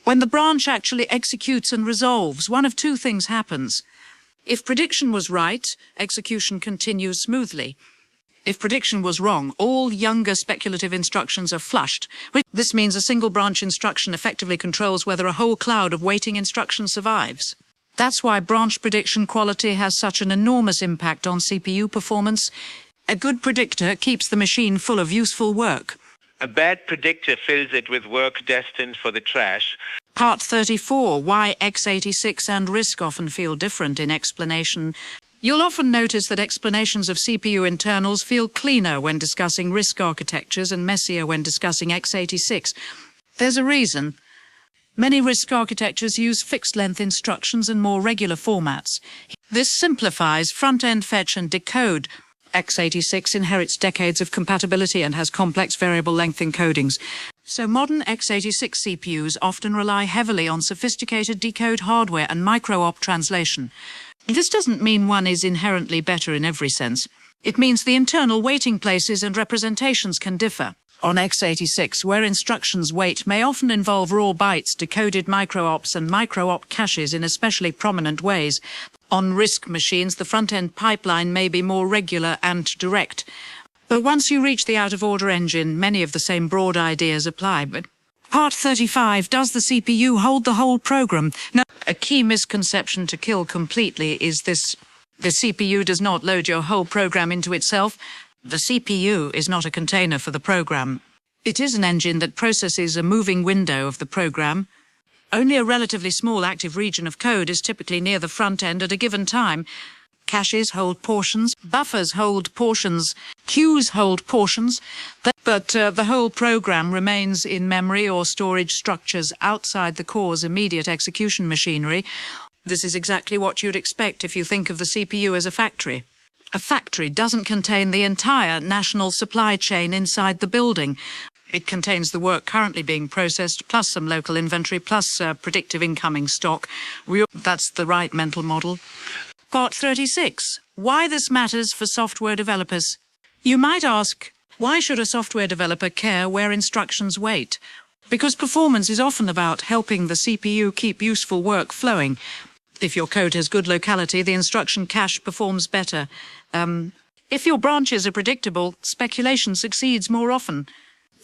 When the branch actually executes and resolves, one of two things happens. If prediction was right, execution continues smoothly. If prediction was wrong, all younger speculative instructions are flushed. This means a single branch instruction effectively controls whether a whole cloud of waiting instructions survives. That's why branch prediction quality has such an enormous impact on CPU performance. A good predictor keeps the machine full of useful work. A bad predictor fills it with work destined for the trash. Part 34, why x86 and RISC often feel different in explanation. You'll often notice that explanations of CPU internals feel cleaner when discussing RISC architectures and messier when discussing x86. There's a reason. Many RISC architectures use fixed-length instructions and more regular formats. This simplifies front-end fetch and decode. x86 inherits decades of compatibility and has complex variable length encodings. So modern x86 CPUs often rely heavily on sophisticated decode hardware and micro-op translation. This doesn't mean one is inherently better in every sense. It means the internal waiting places and representations can differ. On x86, where instructions wait may often involve raw bytes, decoded micro-ops and micro-op caches in especially prominent ways. On RISC machines, the front-end pipeline may be more regular and direct. But once you reach the out-of-order engine, many of the same broad ideas apply. But Part 35, does the CPU hold the whole program? Now, a key misconception to kill completely is this. The CPU does not load your whole program into itself. The CPU is not a container for the program. It is an engine that processes a moving window of the program. Only a relatively small active region of code is typically near the front end at a given time. Caches hold portions, buffers hold portions, queues hold portions, but the whole program remains in memory or storage structures outside the core's immediate execution machinery. This is exactly what you'd expect if you think of the CPU as a factory. A factory doesn't contain the entire national supply chain inside the building. It contains the work currently being processed, plus some local inventory, plus predictive incoming stock. That's the right mental model. Part 36. Why this matters for software developers. You might ask, why should a software developer care where instructions wait? Because performance is often about helping the CPU keep useful work flowing. If your code has good locality, the instruction cache performs better. If your branches are predictable, speculation succeeds more often.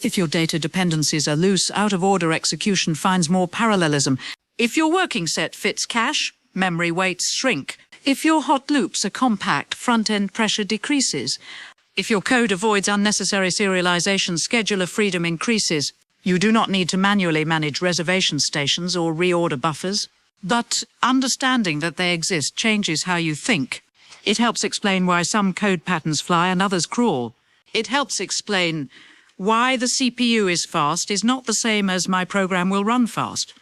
If your data dependencies are loose, out-of-order execution finds more parallelism. If your working set fits cache, memory weights shrink. If your hot loops are compact, front-end pressure decreases. If your code avoids unnecessary serialization, scheduler freedom increases. You do not need to manually manage reservation stations or reorder buffers, but understanding that they exist changes how you think. It helps explain why some code patterns fly and others crawl. It helps explain why the CPU is fast is not the same as my program will run fast.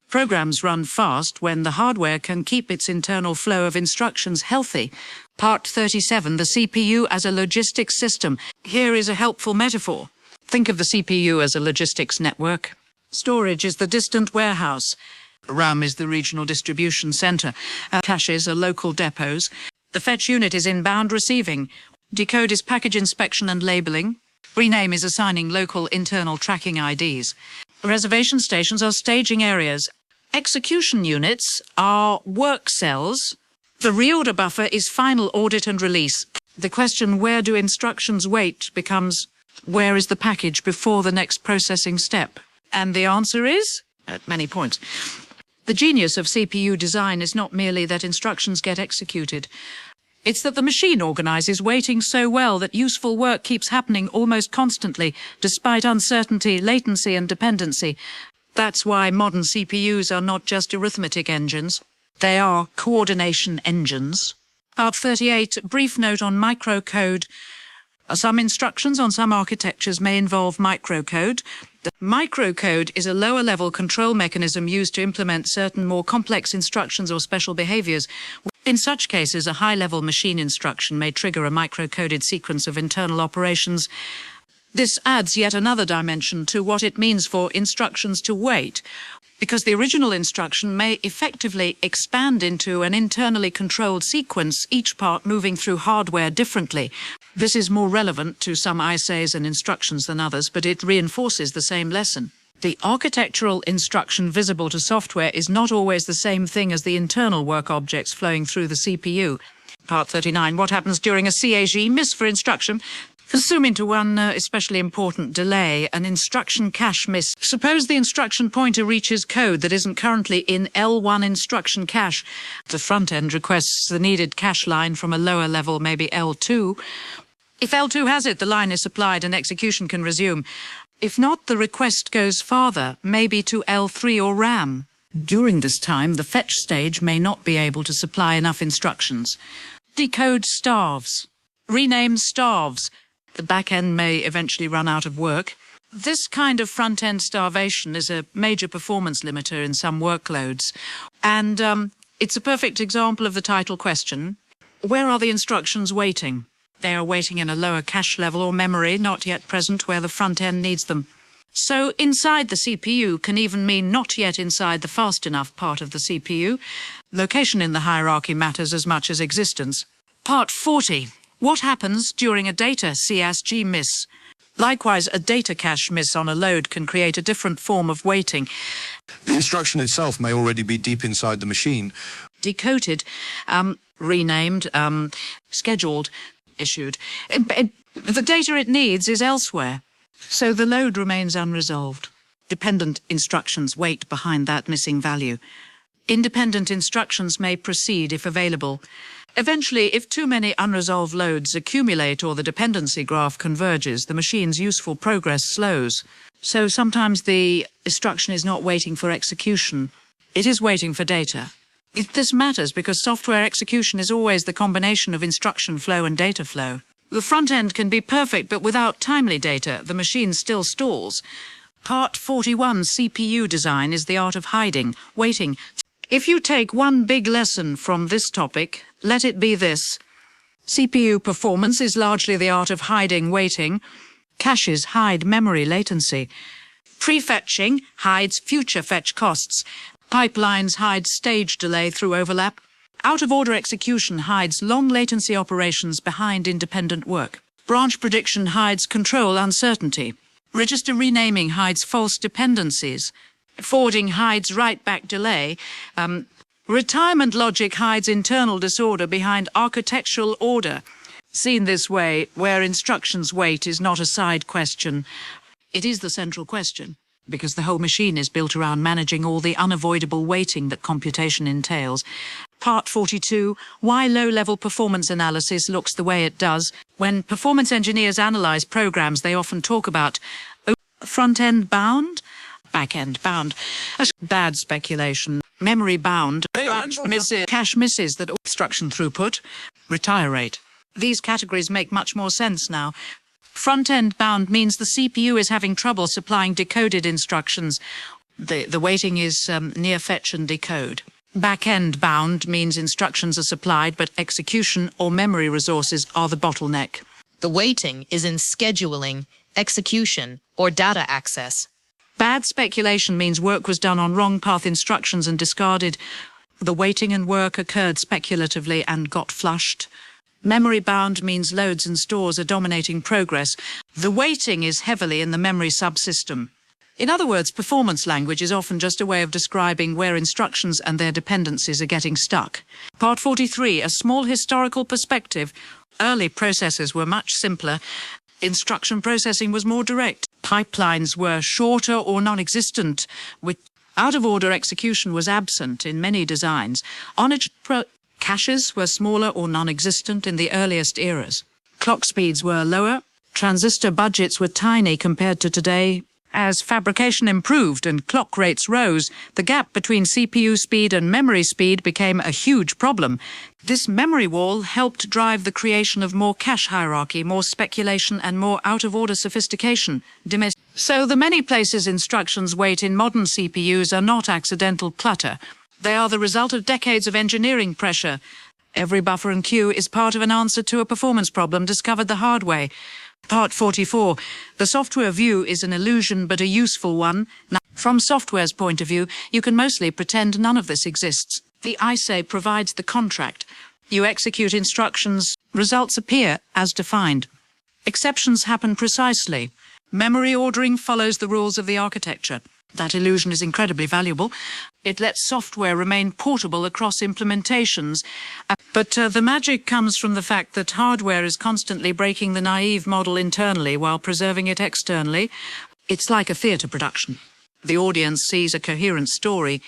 Programs run fast when the hardware can keep its internal flow of instructions healthy. Part 37, the CPU as a logistics system. Here is a helpful metaphor. Think of the CPU as a logistics network. Storage is the distant warehouse. RAM is the regional distribution center. Caches are local depots. The fetch unit is inbound receiving. Decode is package inspection and labeling. Rename is assigning local internal tracking IDs. Reservation stations are staging areas. Execution units are work cells. The reorder buffer is final audit and release. The question, where do instructions wait, becomes, where is the package before the next processing step? And the answer is, at many points. The genius of CPU design is not merely that instructions get executed. It's that the machine organizes waiting so well that useful work keeps happening almost constantly, despite uncertainty, latency, and dependency. That's why modern CPUs are not just arithmetic engines. They are coordination engines. Part 38, brief note on microcode. Some instructions on some architectures may involve microcode. The microcode is a lower-level control mechanism used to implement certain more complex instructions or special behaviors. In such cases, a high-level machine instruction may trigger a microcoded sequence of internal operations. This adds yet another dimension to what it means for instructions to wait, because the original instruction may effectively expand into an internally controlled sequence, each part moving through hardware differently. This is more relevant to some ISAs and instructions than others, but it reinforces the same lesson. The architectural instruction visible to software is not always the same thing as the internal work objects flowing through the CPU. Part 39, what happens during a CAG miss for instruction? Zoom into one especially important delay, an instruction cache miss. Suppose the instruction pointer reaches code that isn't currently in L1 instruction cache. The front end requests the needed cache line from a lower level, maybe L2. If L2 has it, the line is supplied and execution can resume. If not, the request goes farther, maybe to L3 or RAM. During this time, the fetch stage may not be able to supply enough instructions. Decode starves. Rename starves. The back-end may eventually run out of work. This kind of front-end starvation is a major performance limiter in some workloads. And it's a perfect example of the title question. Where are the instructions waiting? They are waiting in a lower cache level or memory not yet present where the front-end needs them. So inside the CPU can even mean not yet inside the fast enough part of the CPU. Location in the hierarchy matters as much as existence. Part 40. What happens during a data CAG miss? Likewise, a data cache miss on a load can create a different form of waiting. The instruction itself may already be deep inside the machine. Decoded, renamed, scheduled, issued. The data it needs is elsewhere, so the load remains unresolved. Dependent instructions wait behind that missing value. Independent instructions may proceed if available. Eventually, if too many unresolved loads accumulate or the dependency graph converges, the machine's useful progress slows. So sometimes the instruction is not waiting for execution. It is waiting for data. This matters because software execution is always the combination of instruction flow and data flow. The front end can be perfect, but without timely data, the machine still stalls. Part 41, CPU design, is the art of hiding, waiting. If you take one big lesson from this topic, let it be this. CPU performance is largely the art of hiding, waiting. Caches hide memory latency. Prefetching hides future fetch costs. Pipelines hide stage delay through overlap. Out-of-order execution hides long latency operations behind independent work. Branch prediction hides control uncertainty. Register renaming hides false dependencies. Forwarding hides write-back delay. Retirement logic hides internal disorder behind architectural order. Seen this way, where instructions wait is not a side question. It is the central question, because the whole machine is built around managing all the unavoidable waiting that computation entails. Part 42, why low-level performance analysis looks the way it does. When performance engineers analyze programs, they often talk about front-end bound, back-end bound. That's bad speculation. Memory bound, cache misses that instruction throughput, retire rate. These categories make much more sense now. Front-end bound means the CPU is having trouble supplying decoded instructions. The waiting is near fetch and decode. Back-end bound means instructions are supplied, but execution or memory resources are the bottleneck. The waiting is in scheduling, execution, or data access. Bad speculation means work was done on wrong path instructions and discarded. The waiting and work occurred speculatively and got flushed. Memory bound means loads and stores are dominating progress. The waiting is heavily in the memory subsystem. In other words, performance language is often just a way of describing where instructions and their dependencies are getting stuck. Part 43, a small historical perspective. Early processors were much simpler. Instruction processing was more direct. Pipelines were shorter or non-existent. With out-of-order execution was absent in many designs. Caches were smaller or non-existent in the earliest eras. Clock speeds were lower. Transistor budgets were tiny compared to today. As fabrication improved and clock rates rose, the gap between CPU speed and memory speed became a huge problem. This memory wall helped drive the creation of more cache hierarchy, more speculation, and more out-of-order sophistication. So the many places instructions wait in modern CPUs are not accidental clutter. They are the result of decades of engineering pressure. Every buffer and queue is part of an answer to a performance problem discovered the hard way. Part 44. The software view is an illusion but a useful one. Now, from software's point of view, you can mostly pretend none of this exists. The ISA provides the contract. You execute instructions, results appear as defined. Exceptions happen precisely. Memory ordering follows the rules of the architecture. That illusion is incredibly valuable. It lets software remain portable across implementations. But the magic comes from the fact that hardware is constantly breaking the naive model internally while preserving it externally. It's like a theatre production. The audience sees a coherent story.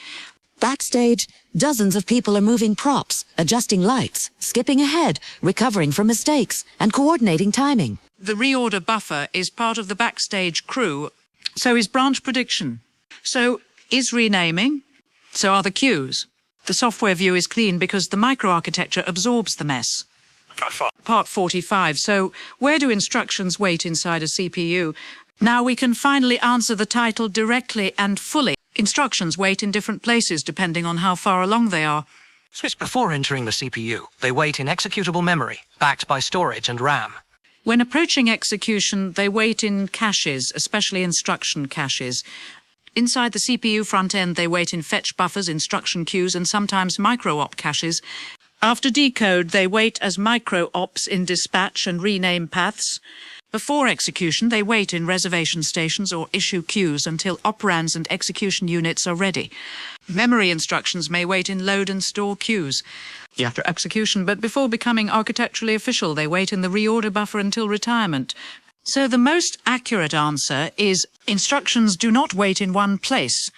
Backstage, dozens of people are moving props, adjusting lights, skipping ahead, recovering from mistakes, and coordinating timing. The reorder buffer is part of the backstage crew. So is branch prediction. So is renaming. So are the queues. The software view is clean because the microarchitecture absorbs the mess. Part 45. So where do instructions wait inside a CPU? Now we can finally answer the title directly and fully. Instructions wait in different places depending on how far along they are. Before entering the CPU, they wait in executable memory, backed by storage and RAM. When approaching execution, they wait in caches, especially instruction caches. Inside the CPU front end, they wait in fetch buffers, instruction queues, and sometimes micro-op caches. After decode, they wait as micro-ops in dispatch and rename paths. Before execution, they wait in reservation stations or issue queues until operands and execution units are ready. Memory instructions may wait in load and store queues. After execution, but before becoming architecturally official, they wait in the reorder buffer until retirement. So the most accurate answer is instructions do not wait in one place.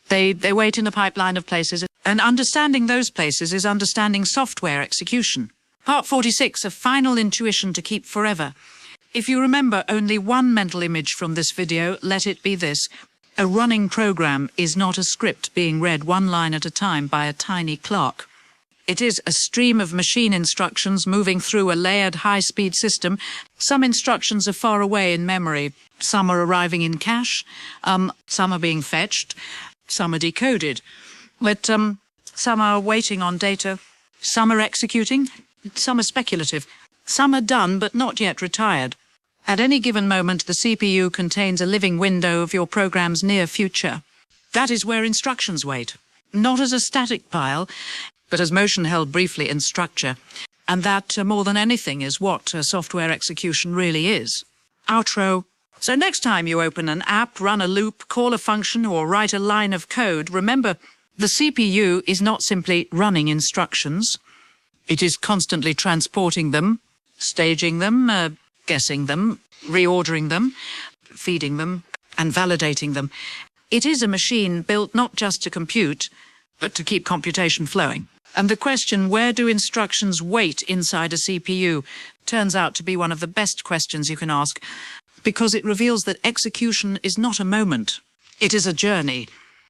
They wait in a pipeline of places, and understanding those places is understanding software execution. Part 46, a final intuition to keep forever. If you remember only one mental image from this video, let it be this. A running program is not a script being read one line at a time by a tiny clerk. It is a stream of machine instructions moving through a layered high-speed system. Some instructions are far away in memory. Some are arriving in cache. Some are being fetched. Some are decoded. But some are waiting on data. Some are executing. Some are speculative. Some are done but not yet retired. At any given moment, the CPU contains a living window of your program's near future. That is where instructions wait, not as a static pile, but as motion held briefly in structure. And that, more than anything, is what software execution really is. Outro. So next time you open an app, run a loop, call a function, or write a line of code, remember, the CPU is not simply running instructions. It is constantly transporting them, staging them, guessing them, reordering them, feeding them, and validating them. It is a machine built not just to compute, but to keep computation flowing. And the question, where do instructions wait inside a CPU, turns out to be one of the best questions you can ask, because it reveals that execution is not a moment. It is a journey.